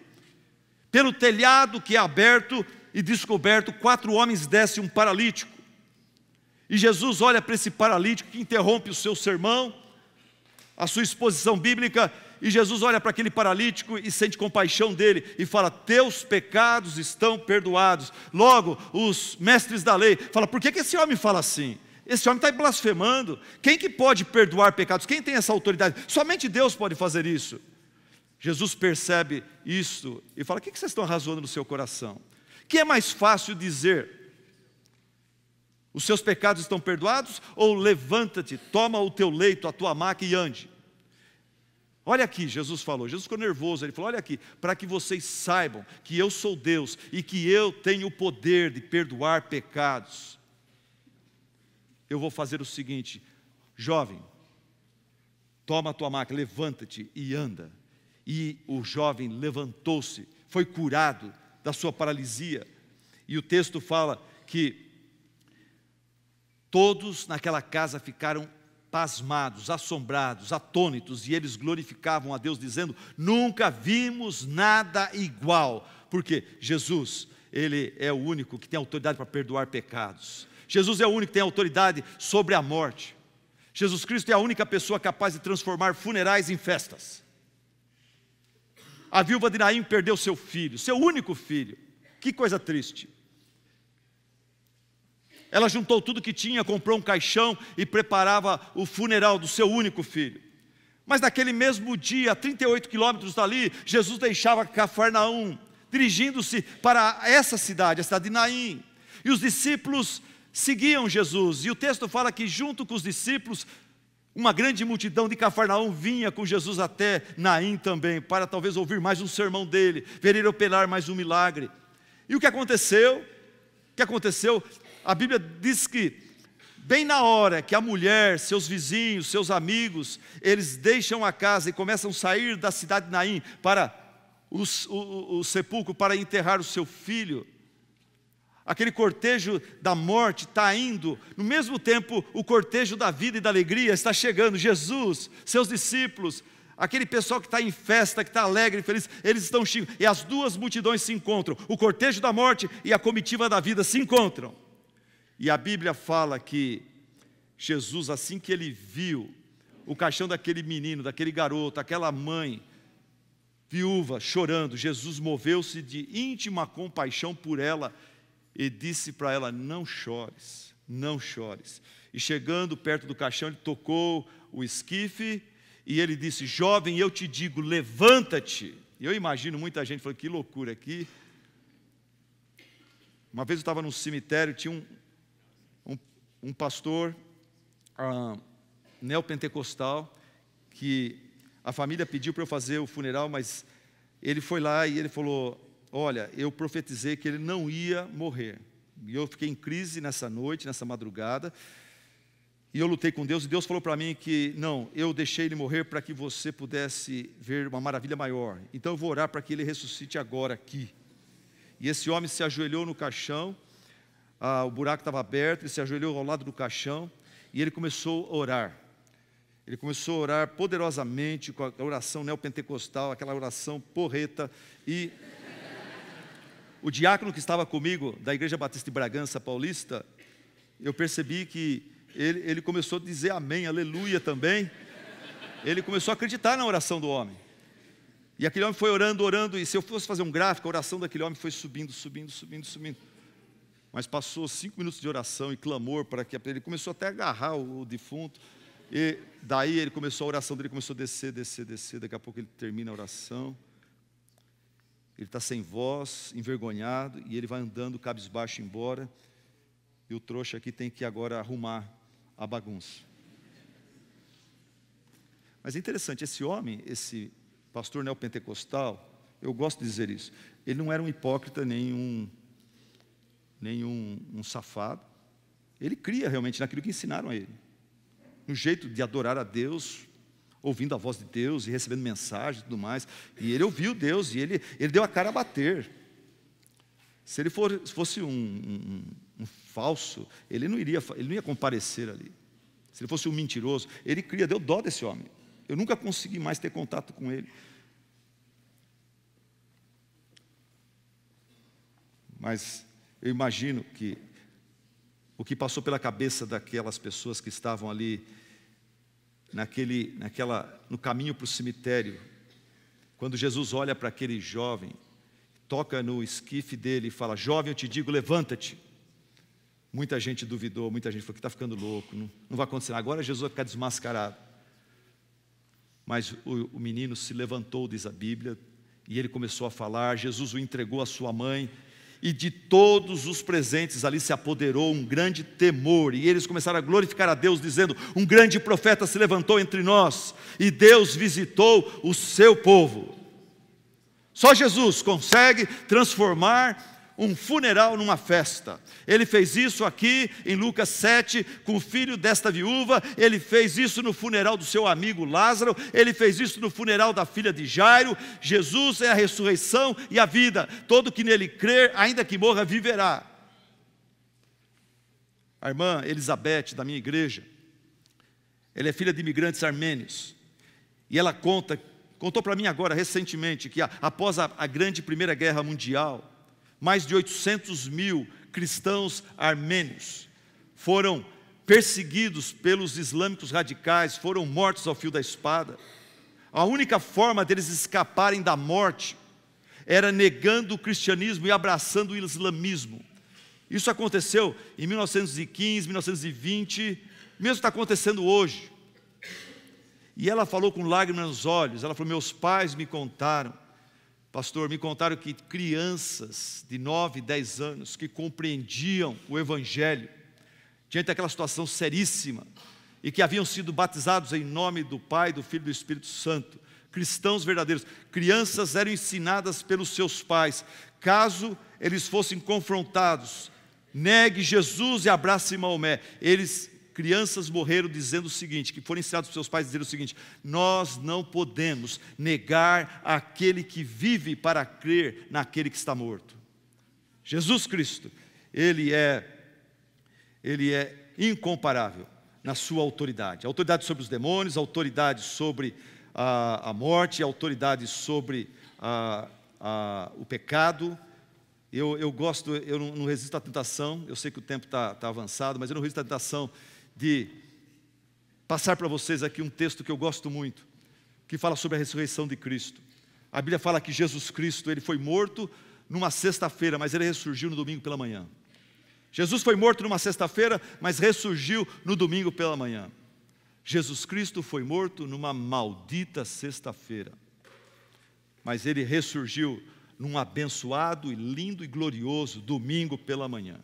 Pelo telhado que é aberto e descoberto, 4 homens descem um paralítico. E Jesus olha para esse paralítico que interrompe o seu sermão, a sua exposição bíblica, e Jesus olha para aquele paralítico e sente compaixão dele e fala: teus pecados estão perdoados. Logo, os mestres da lei falam: por que esse homem fala assim? Esse homem está blasfemando. Quem que pode perdoar pecados? Quem tem essa autoridade? Somente Deus pode fazer isso. Jesus percebe isso e fala: o que vocês estão razoando no seu coração? Que é mais fácil dizer: os seus pecados estão perdoados? Ou levanta-te, toma o teu leito, a tua maca e ande? Olha aqui, Jesus falou. Jesus ficou nervoso, ele falou: olha aqui, para que vocês saibam que eu sou Deus e que eu tenho o poder de perdoar pecados, eu vou fazer o seguinte: jovem, toma a tua maca, levanta-te e anda. E o jovem levantou-se, foi curado da sua paralisia. E o texto fala que todos naquela casa ficaram pasmados, assombrados, atônitos, e eles glorificavam a Deus, dizendo: nunca vimos nada igual. Porque Jesus, ele é o único que tem autoridade para perdoar pecados. Jesus é o único que tem autoridade sobre a morte. Jesus Cristo é a única pessoa capaz de transformar funerais em festas. A viúva de Naim perdeu seu filho, seu único filho. Que coisa triste. Ela juntou tudo que tinha, comprou um caixão e preparava o funeral do seu único filho. Mas naquele mesmo dia, a 38 quilômetros dali, Jesus deixava Cafarnaum, dirigindo-se para essa cidade, a cidade de Naim. E os discípulos seguiam Jesus. E o texto fala que junto com os discípulos, uma grande multidão de Cafarnaum vinha com Jesus até Naim também, para talvez ouvir mais um sermão dele, ver ele operar mais um milagre. E o que aconteceu? O que aconteceu? A Bíblia diz que, bem na hora que a mulher, seus vizinhos, seus amigos, eles deixam a casa e começam a sair da cidade de Naim para o sepulcro, para enterrar o seu filho, aquele cortejo da morte está indo, no mesmo tempo o cortejo da vida e da alegria está chegando. Jesus, seus discípulos, aquele pessoal que está em festa, que está alegre e feliz, eles estão chegando, e as duas multidões se encontram, o cortejo da morte e a comitiva da vida se encontram. E a Bíblia fala que Jesus, assim que ele viu o caixão daquele menino, daquele garoto, aquela mãe viúva chorando, Jesus moveu-se de íntima compaixão por ela e disse para ela: não chores, não chores. E chegando perto do caixão, ele tocou o esquife e ele disse: jovem, eu te digo, levanta-te. E eu imagino muita gente falando: que loucura aqui. Uma vez eu estava num cemitério, tinha um pastor neopentecostal, que a família pediu para eu fazer o funeral, mas ele foi lá e ele falou: olha, eu profetizei que ele não ia morrer. E eu fiquei em crise nessa noite, nessa madrugada, e eu lutei com Deus, e Deus falou para mim que, não, eu deixei ele morrer para que você pudesse ver uma maravilha maior. Então eu vou orar para que ele ressuscite agora aqui. E esse homem se ajoelhou no caixão, o buraco estava aberto, ele se ajoelhou ao lado do caixão, e ele começou a orar. Ele começou a orar poderosamente, com a oração neopentecostal, aquela oração porreta, e o diácono que estava comigo, da Igreja Batista de Bragança Paulista, eu percebi que ele começou a dizer amém, aleluia também. Ele começou a acreditar na oração do homem. E aquele homem foi orando, orando, e se eu fosse fazer um gráfico, a oração daquele homem foi subindo, subindo, subindo, subindo. Mas passou 5 minutos de oração e clamor para que ele começou até a agarrar o defunto. E daí ele começou, a oração dele começou a descer, descer, descer. Daqui a pouco ele termina a oração. Ele está sem voz, envergonhado, e ele vai andando cabisbaixo embora. E o trouxa aqui tem que agora arrumar a bagunça. Mas é interessante, esse homem, esse pastor neopentecostal, eu gosto de dizer isso, ele não era um hipócrita, nem um safado. Ele cria realmente naquilo que ensinaram a ele, no jeito de adorar a Deus, ouvindo a voz de Deus e recebendo mensagens e tudo mais. E ele ouviu Deus e ele deu a cara a bater. Se ele fosse um falso, ele não ia comparecer ali. Se ele fosse um mentiroso, ele cria, deu dó desse homem. Eu nunca consegui mais ter contato com ele. Mas eu imagino que o que passou pela cabeça daquelas pessoas que estavam ali no caminho para o cemitério, quando Jesus olha para aquele jovem, toca no esquife dele e fala: jovem, eu te digo, levanta-te. Muita gente duvidou, muita gente falou que está ficando louco, não vai acontecer, agora Jesus vai ficar desmascarado. Mas o menino se levantou, diz a Bíblia, e ele começou a falar. Jesus o entregou à sua mãe, e de todos os presentes ali se apoderou um grande temor, e eles começaram a glorificar a Deus, dizendo: um grande profeta se levantou entre nós, e Deus visitou o seu povo. Só Jesus consegue transformar um funeral numa festa. Ele fez isso aqui em Lucas 7, com o filho desta viúva. Ele fez isso no funeral do seu amigo Lázaro. Ele fez isso no funeral da filha de Jairo. Jesus é a ressurreição e a vida. Todo que nele crer, ainda que morra, viverá. A irmã Elizabeth, da minha igreja, ela é filha de imigrantes armênios. E ela contou para mim agora, recentemente, que após a grande Primeira Guerra Mundial, mais de 800 mil cristãos armênios foram perseguidos pelos islâmicos radicais, foram mortos ao fio da espada. A única forma deles escaparem da morte era negando o cristianismo e abraçando o islamismo. Isso aconteceu em 1915, 1920, mesmo está acontecendo hoje. E ela falou com lágrimas nos olhos, ela falou: meus pais me contaram, pastor, me contaram que crianças de 9, 10 anos que compreendiam o Evangelho, diante daquela situação seríssima, e que haviam sido batizados em nome do Pai, do Filho e do Espírito Santo, cristãos verdadeiros, crianças eram ensinadas pelos seus pais, caso eles fossem confrontados, negue Jesus e abrace Maomé. Crianças morreram dizendo o seguinte, que foram ensinados pelos seus pais dizendo o seguinte: nós não podemos negar aquele que vive para crer naquele que está morto. Jesus Cristo, Ele é incomparável na sua autoridade. Autoridade sobre os demônios, autoridade sobre a morte, autoridade sobre o pecado. Eu não resisto à tentação, eu sei que o tempo está avançado, mas eu não resisto à tentação de passar para vocês aqui um texto que eu gosto muito, que fala sobre a ressurreição de Cristo. A Bíblia fala que Jesus Cristo, Ele foi morto numa sexta-feira, mas Ele ressurgiu no domingo pela manhã. Jesus foi morto numa sexta-feira, mas ressurgiu no domingo pela manhã. Jesus Cristo foi morto numa maldita sexta-feira, mas Ele ressurgiu num abençoado e lindo e glorioso domingo pela manhã.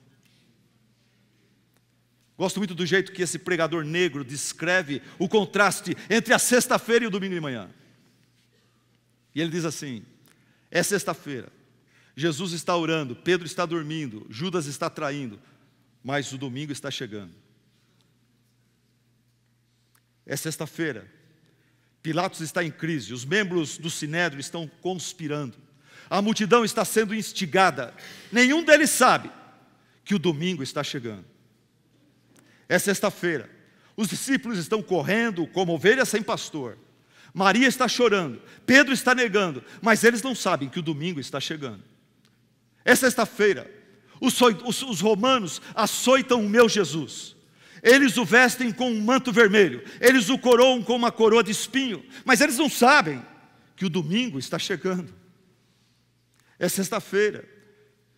Gosto muito do jeito que esse pregador negro descreve o contraste entre a sexta-feira e o domingo de manhã. E ele diz assim: é sexta-feira, Jesus está orando, Pedro está dormindo, Judas está traindo, mas o domingo está chegando. É sexta-feira, Pilatos está em crise, os membros do Sinédrio estão conspirando, a multidão está sendo instigada, nenhum deles sabe que o domingo está chegando. É sexta-feira, os discípulos estão correndo como ovelhas sem pastor, Maria está chorando, Pedro está negando, mas eles não sabem que o domingo está chegando. É sexta-feira, os romanos açoitam o meu Jesus, eles o vestem com um manto vermelho, eles o coroam com uma coroa de espinho, mas eles não sabem que o domingo está chegando. É sexta-feira,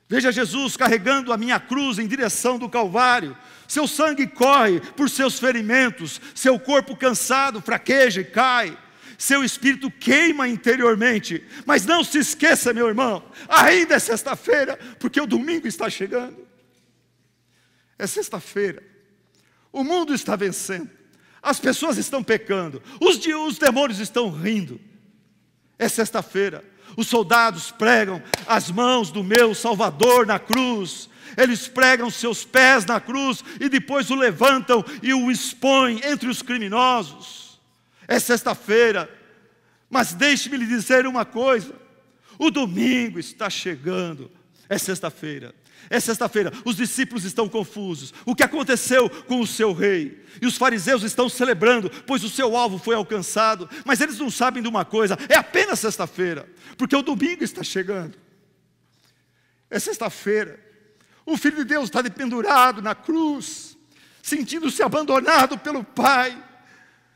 veja Jesus carregando a minha cruz em direção do Calvário, seu sangue corre por seus ferimentos, seu corpo cansado fraqueja e cai, seu espírito queima interiormente, mas não se esqueça, meu irmão, ainda é sexta-feira, porque o domingo está chegando. É sexta-feira, o mundo está vencendo, as pessoas estão pecando, os demônios estão rindo. É sexta-feira, os soldados pregam as mãos do meu Salvador na cruz, eles pregam seus pés na cruz e depois o levantam e o expõem entre os criminosos. É sexta-feira, mas deixe-me lhe dizer uma coisa: o domingo está chegando. É sexta-feira, os discípulos estão confusos, o que aconteceu com o seu rei? E os fariseus estão celebrando, pois o seu alvo foi alcançado, mas eles não sabem de uma coisa: é apenas sexta-feira, porque o domingo está chegando. É sexta-feira, o Filho de Deus está pendurado na cruz, sentindo-se abandonado pelo Pai,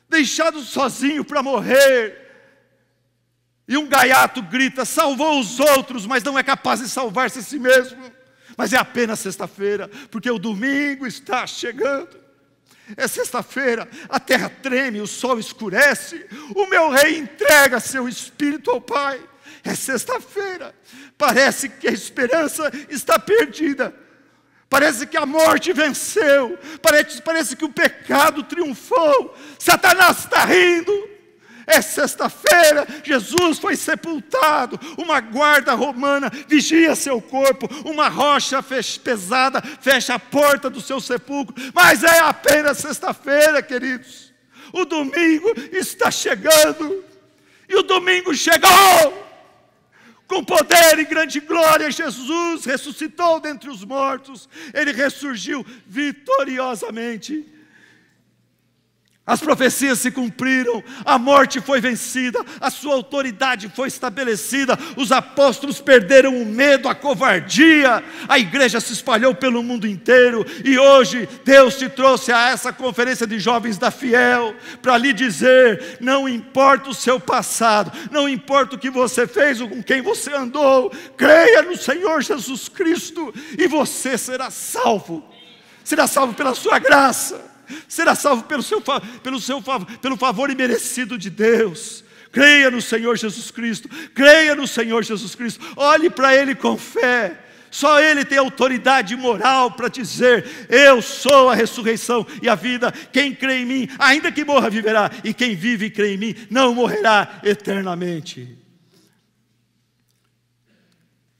deixado sozinho para morrer, e um gaiato grita: salvou os outros, mas não é capaz de salvar-se a si mesmo. Mas é apenas sexta-feira, porque o domingo está chegando. É sexta-feira, a terra treme, o sol escurece, o meu rei entrega seu espírito ao Pai. É sexta-feira, parece que a esperança está perdida, parece que a morte venceu, parece que o pecado triunfou, Satanás está rindo. É sexta-feira, Jesus foi sepultado, uma guarda romana vigia seu corpo, uma rocha pesada fecha a porta do seu sepulcro, mas é apenas sexta-feira, queridos. O domingo está chegando, e o domingo chegou, com poder e grande glória. Jesus ressuscitou dentre os mortos, Ele ressurgiu vitoriosamente. As profecias se cumpriram, a morte foi vencida, a sua autoridade foi estabelecida, os apóstolos perderam o medo, a covardia, a igreja se espalhou pelo mundo inteiro, e hoje Deus te trouxe a essa conferência de jovens da Fiel, para lhe dizer, não importa o seu passado, não importa o que você fez ou com quem você andou, creia no Senhor Jesus Cristo, e você será salvo pela sua graça, será salvo pelo favor imerecido de Deus. Creia no Senhor Jesus Cristo, creia no Senhor Jesus Cristo, olhe para Ele com fé. Só Ele tem autoridade moral para dizer, eu sou a ressurreição e a vida, quem crê em mim, ainda que morra viverá, e quem vive e crê em mim, não morrerá eternamente.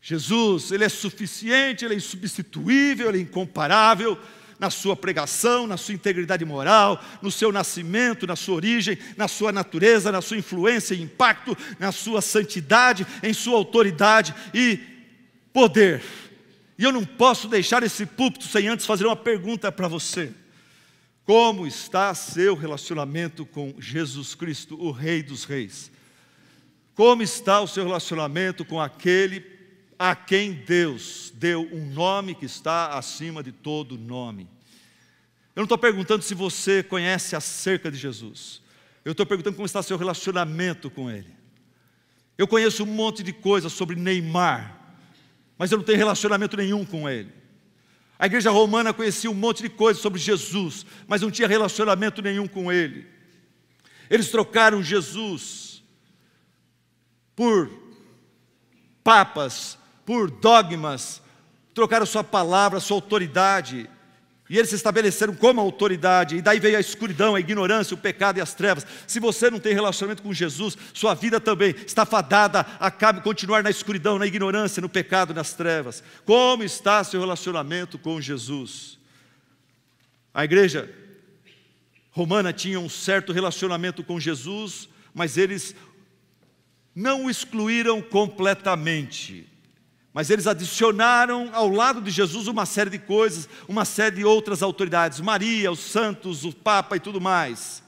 Jesus, Ele é suficiente, Ele é insubstituível, Ele é incomparável, na sua pregação, na sua integridade moral, no seu nascimento, na sua origem, na sua natureza, na sua influência e impacto, na sua santidade, em sua autoridade e poder. E eu não posso deixar esse púlpito sem antes fazer uma pergunta para você. Como está seu relacionamento com Jesus Cristo, o Rei dos Reis? Como está o seu relacionamento com aquele a quem Deus deu um nome que está acima de todo nome? Eu não estou perguntando se você conhece acerca de Jesus. Eu estou perguntando como está seu relacionamento com Ele. Eu conheço um monte de coisas sobre Neymar, mas eu não tenho relacionamento nenhum com Ele. A igreja romana conhecia um monte de coisas sobre Jesus, mas não tinha relacionamento nenhum com Ele. Eles trocaram Jesus por papas, por dogmas, trocaram sua palavra, sua autoridade, e eles se estabeleceram como autoridade, e daí veio a escuridão, a ignorância, o pecado e as trevas. Se você não tem relacionamento com Jesus, sua vida também está fadada a continuar na escuridão, na ignorância, no pecado e nas trevas. Como está seu relacionamento com Jesus? A igreja romana tinha um certo relacionamento com Jesus, mas eles não o excluíram completamente. Mas eles adicionaram ao lado de Jesus uma série de coisas, uma série de outras autoridades, Maria, os santos, o Papa e tudo mais.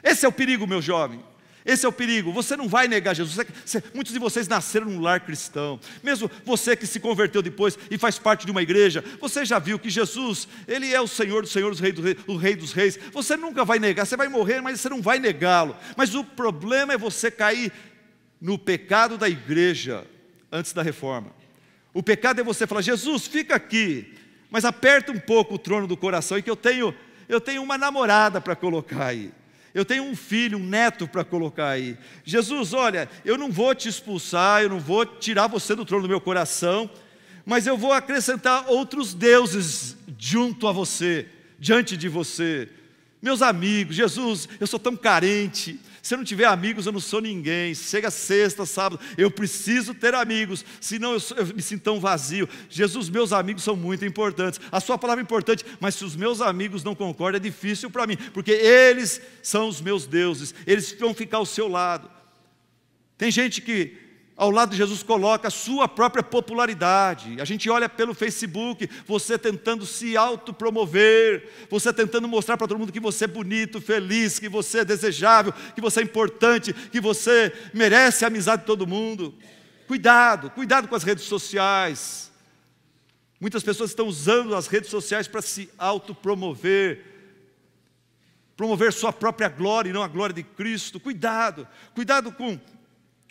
Esse é o perigo, meu jovem. Esse é o perigo. Você não vai negar Jesus. Muitos de vocês nasceram num lar cristão. Mesmo você que se converteu depois e faz parte de uma igreja, você já viu que Jesus, Ele é o Senhor dos Senhores, o Rei dos Reis. Você nunca vai negar. Você vai morrer, mas você não vai negá-lo. Mas o problema é você cair no pecado da igreja antes da reforma. O pecado é você falar, Jesus, fica aqui, mas aperta um pouco o trono do coração, e que eu tenho uma namorada para colocar aí. Eu tenho um filho, um neto para colocar aí. Jesus, olha, eu não vou te expulsar, eu não vou tirar você do trono do meu coração, mas eu vou acrescentar outros deuses junto a você, diante de você. Meus amigos, Jesus, eu sou tão carente. Se eu não tiver amigos, eu não sou ninguém. Chega sexta, sábado, eu preciso ter amigos, senão eu me sinto tão vazio. Jesus, meus amigos são muito importantes. A sua palavra é importante, mas se os meus amigos não concordam, é difícil para mim, porque eles são os meus deuses, eles vão ficar ao seu lado. Tem gente que ao lado de Jesus coloca a sua própria popularidade. A gente olha pelo Facebook, você tentando se autopromover, você tentando mostrar para todo mundo que você é bonito, feliz, que você é desejável, que você é importante, que você merece a amizade de todo mundo. Cuidado, cuidado com as redes sociais. Muitas pessoas estão usando as redes sociais para se autopromover, promover sua própria glória e não a glória de Cristo. Cuidado, cuidado com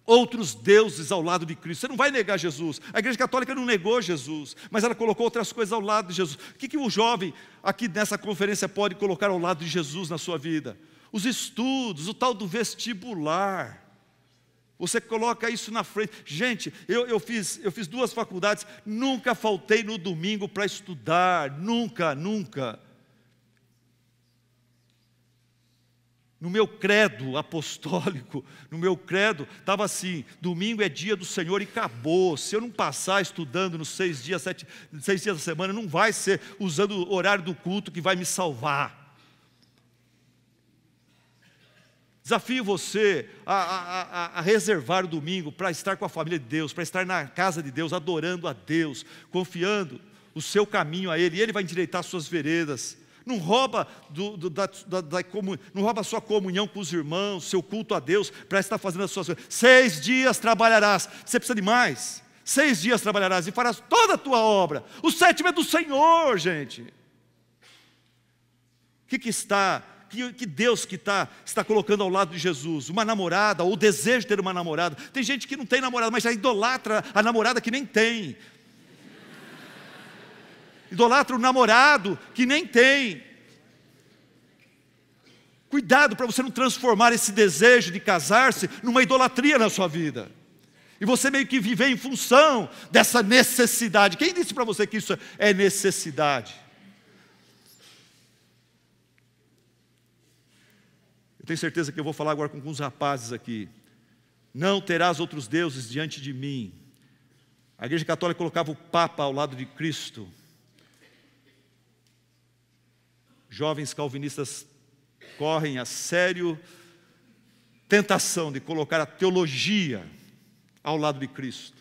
outros deuses ao lado de Cristo. Você não vai negar Jesus. A igreja católica não negou Jesus, mas ela colocou outras coisas ao lado de Jesus. O que o jovem aqui nessa conferência pode colocar ao lado de Jesus na sua vida? Os estudos, o tal do vestibular. Você coloca isso na frente. Gente, eu fiz 2 faculdades, nunca faltei no domingo para estudar, nunca. No meu credo apostólico, no meu credo, estava assim, domingo é dia do Senhor e acabou. Se eu não passar estudando nos 6 dias da semana, não vai ser usando o horário do culto que vai me salvar. Desafio você a reservar o domingo para estar com a família de Deus, para estar na casa de Deus, adorando a Deus, confiando o seu caminho a Ele, e Ele vai endireitar as suas veredas. Não rouba, não rouba a sua comunhão com os irmãos, seu culto a Deus, para estar fazendo as suas coisas. 6 dias trabalharás. Você precisa de mais. 6 dias trabalharás e farás toda a tua obra. O 7º é do Senhor, gente. Que Deus que está colocando ao lado de Jesus? Uma namorada, ou o desejo de ter uma namorada. Tem gente que não tem namorada, mas já idolatra a namorada que nem tem. Idolatra o namorado que nem tem. Cuidado para você não transformar esse desejo de casar-se numa idolatria na sua vida. E você meio que viver em função dessa necessidade. Quem disse para você que isso é necessidade? Eu tenho certeza que eu vou falar agora com alguns rapazes aqui. Não terás outros deuses diante de mim. A Igreja Católica colocava o Papa ao lado de Cristo. Jovens calvinistas correm a sério tentação de colocar a teologia ao lado de Cristo.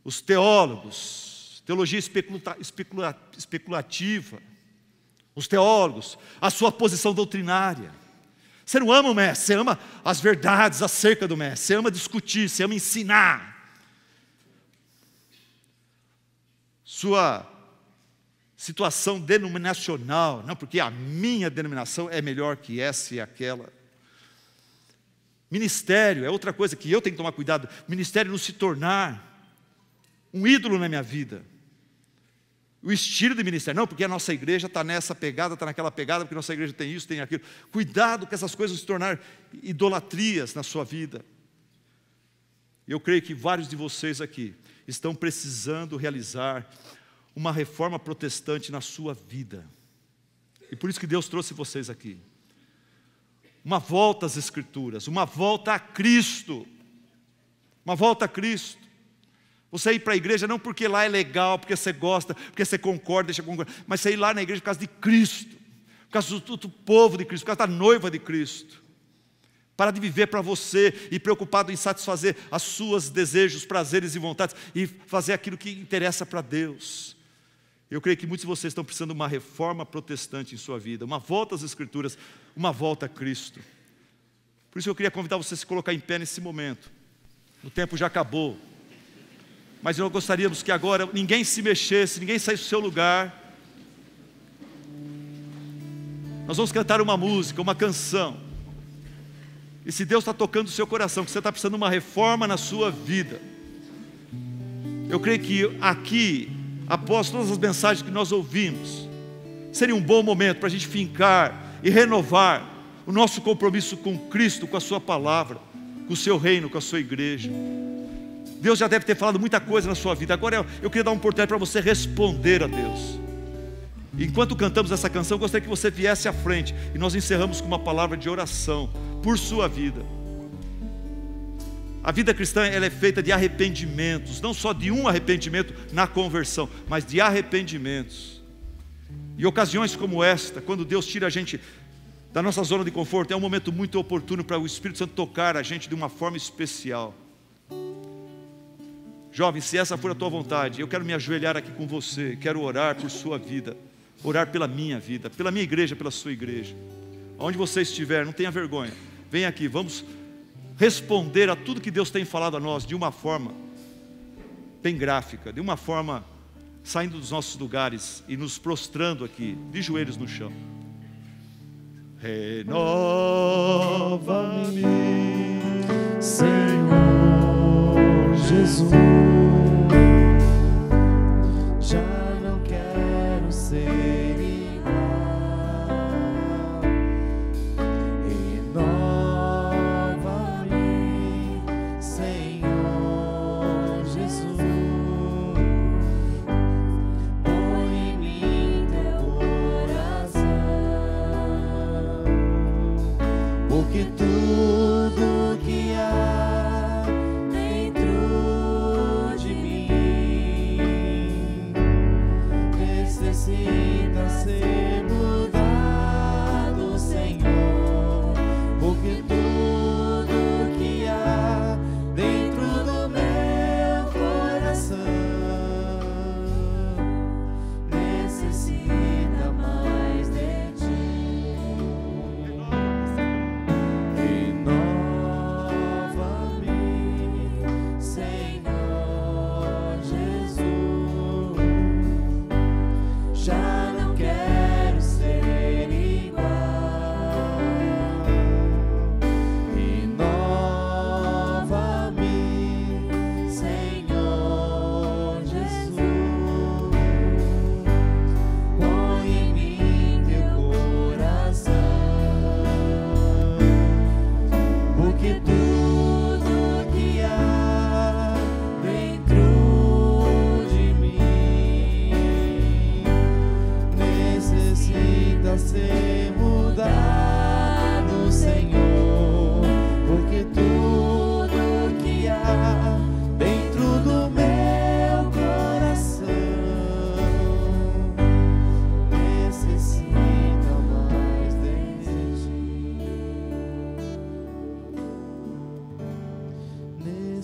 Os teólogos, teologia especulativa, os teólogos, a sua posição doutrinária. Você não ama o mestre, você ama as verdades acerca do mestre, você ama discutir, você ama ensinar. Sua situação denominacional, não, porque a minha denominação é melhor que essa e aquela. Ministério é outra coisa que eu tenho que tomar cuidado. Ministério não se tornar um ídolo na minha vida. O estilo de ministério, não, porque a nossa igreja está nessa pegada, está naquela pegada, porque a nossa igreja tem isso, tem aquilo. Cuidado com essas coisas se tornar idolatrias na sua vida. Eu creio que vários de vocês aqui estão precisando realizar uma reforma protestante na sua vida. E por isso que Deus trouxe vocês aqui. Uma volta às Escrituras, uma volta a Cristo. Uma volta a Cristo. Você ir para a igreja não porque lá é legal, porque você gosta, porque você concorda, deixa concordar, mas você ir lá na igreja por causa de Cristo, por causa do povo de Cristo, por causa da noiva de Cristo. Para de viver para você e preocupado em satisfazer os seus desejos, prazeres e vontades e fazer aquilo que interessa para Deus. Eu creio que muitos de vocês estão precisando de uma reforma protestante em sua vida, uma volta às Escrituras, uma volta a Cristo. Por isso eu queria convidar você a se colocar em pé nesse momento. O tempo já acabou. Mas nós gostaríamos que agora ninguém se mexesse, ninguém saísse do seu lugar. Nós vamos cantar uma música, uma canção. E se Deus está tocando o seu coração, que você está precisando de uma reforma na sua vida, eu creio que aqui, após todas as mensagens que nós ouvimos, seria um bom momento para a gente fincar e renovar o nosso compromisso com Cristo, com a sua palavra, com o seu reino, com a sua igreja. Deus já deve ter falado muita coisa na sua vida. Agora eu queria dar uma oportunidade para você responder a Deus. Enquanto cantamos essa canção, eu gostaria que você viesse à frente e nós encerramos com uma palavra de oração por sua vida. A vida cristã ela é feita de arrependimentos, não só de um arrependimento na conversão, mas de arrependimentos. E ocasiões como esta, quando Deus tira a gente da nossa zona de conforto, é um momento muito oportuno para o Espírito Santo tocar a gente de uma forma especial. Jovem, se essa for a tua vontade, eu quero me ajoelhar aqui com você, quero orar por sua vida, orar pela minha vida, pela minha igreja, pela sua igreja. Onde você estiver, não tenha vergonha, vem aqui, vamos responder a tudo que Deus tem falado a nós de uma forma bem gráfica, de uma forma saindo dos nossos lugares e nos prostrando aqui, de joelhos no chão. Renova-me, Senhor Jesus, já não quero ser igual. Renova-me, Senhor Jesus, põe em mim teu coração, porque tudo que há dentro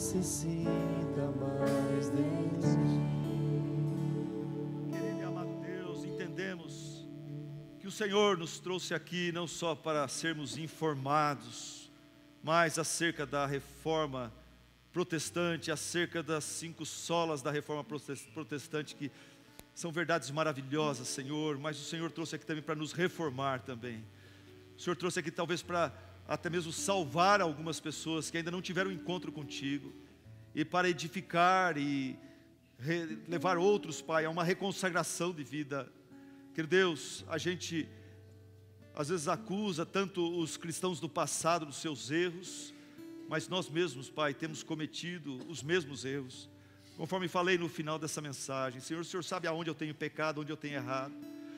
necessita mais de Querido e amado Deus, entendemos que o Senhor nos trouxe aqui não só para sermos informados, mas acerca da reforma protestante, acerca das 5 solas da reforma protestante, que são verdades maravilhosas, Senhor, mas o Senhor trouxe aqui também para nos reformar também. O Senhor trouxe aqui talvez para até mesmo salvar algumas pessoas que ainda não tiveram encontro contigo, e para edificar e levar outros, Pai, a uma reconsagração de vida. Querido Deus, a gente às vezes acusa tanto os cristãos do passado dos seus erros, mas nós mesmos, Pai, temos cometido os mesmos erros. Conforme falei no final dessa mensagem, Senhor, o Senhor sabe aonde eu tenho pecado, onde eu tenho errado,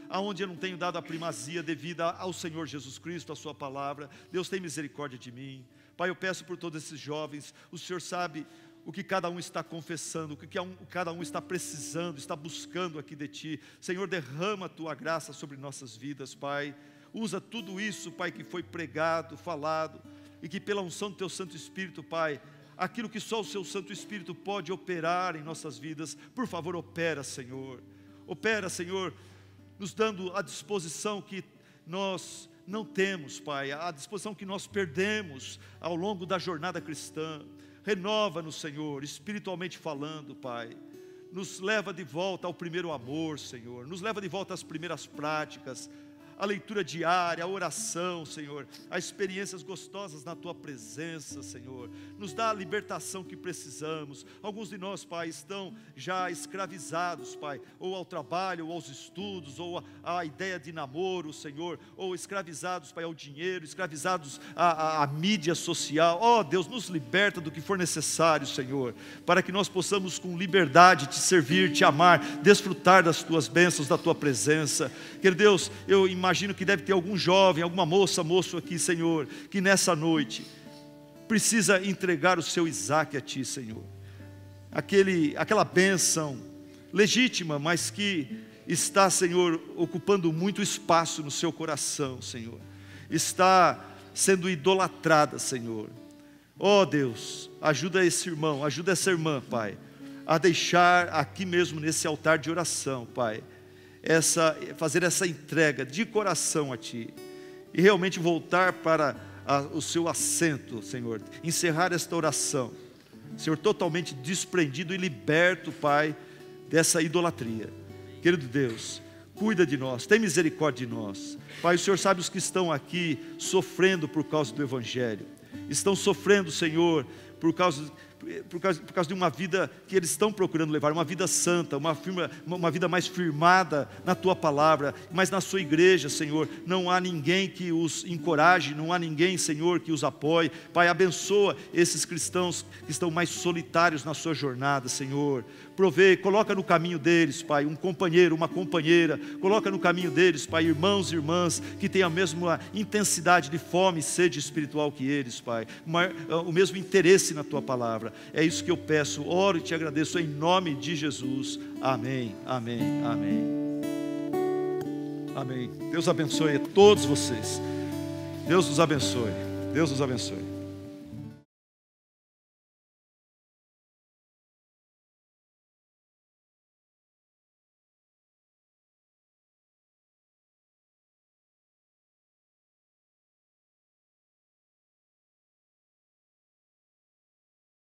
aonde eu não tenho dado a primazia devida ao Senhor Jesus Cristo, a sua palavra. Deus, tem misericórdia de mim. Pai, eu peço por todos esses jovens, o Senhor sabe o que cada um está confessando, o que cada um está precisando, está buscando aqui de Ti. Senhor, derrama a Tua graça sobre nossas vidas, Pai. Usa tudo isso, Pai, que foi pregado, falado, e que pela unção do Teu Santo Espírito, Pai, aquilo que só o Seu Santo Espírito pode operar em nossas vidas, por favor, opera, Senhor. Opera, Senhor, nos dando a disposição que nós não temos, Pai, a disposição que nós perdemos ao longo da jornada cristã. Renova-nos, Senhor, espiritualmente falando, Pai. Nos leva de volta ao primeiro amor, Senhor. Nos leva de volta às primeiras práticas, a leitura diária, a oração, Senhor, as experiências gostosas na Tua presença, Senhor. Nos dá a libertação que precisamos. Alguns de nós, Pai, estão já escravizados, Pai, ou ao trabalho, ou aos estudos, ou à ideia de namoro, Senhor, ou escravizados, Pai, ao dinheiro, escravizados à mídia social. Ó Deus, nos liberta do que for necessário, Senhor, para que nós possamos com liberdade Te servir, Te amar, desfrutar das Tuas bênçãos, da Tua presença. Querido Deus, eu imagino que deve ter algum jovem, alguma moço aqui, Senhor, que nessa noite precisa entregar o seu Isaac a Ti, Senhor. Aquela bênção legítima, mas que está, Senhor, ocupando muito espaço no seu coração, Senhor. Está sendo idolatrada, Senhor. Ó Deus, ajuda esse irmão, ajuda essa irmã, Pai, a deixar aqui mesmo nesse altar de oração, Pai, fazer essa entrega de coração a Ti, e realmente voltar para o seu assento, Senhor, encerrar esta oração, Senhor, totalmente desprendido e liberto, Pai, dessa idolatria. Querido Deus, cuida de nós, tem misericórdia de nós, Pai. O Senhor sabe os que estão aqui sofrendo por causa do Evangelho, estão sofrendo, Senhor, por causa de uma vida que eles estão procurando levar, uma vida santa, uma vida mais firmada na Tua palavra, mas na Sua igreja, Senhor, não há ninguém que os encoraje, não há ninguém, Senhor, que os apoie. Pai, abençoa esses cristãos que estão mais solitários na sua jornada, Senhor. Provê, coloca no caminho deles, Pai, um companheiro, uma companheira, coloca no caminho deles, Pai, irmãos e irmãs que têm a mesma intensidade de fome e sede espiritual que eles, Pai, o mesmo interesse na Tua palavra. É isso que eu peço, oro e Te agradeço em nome de Jesus. Amém, amém, amém. Amém. Deus abençoe a todos vocês. Deus nos abençoe. Deus nos abençoe.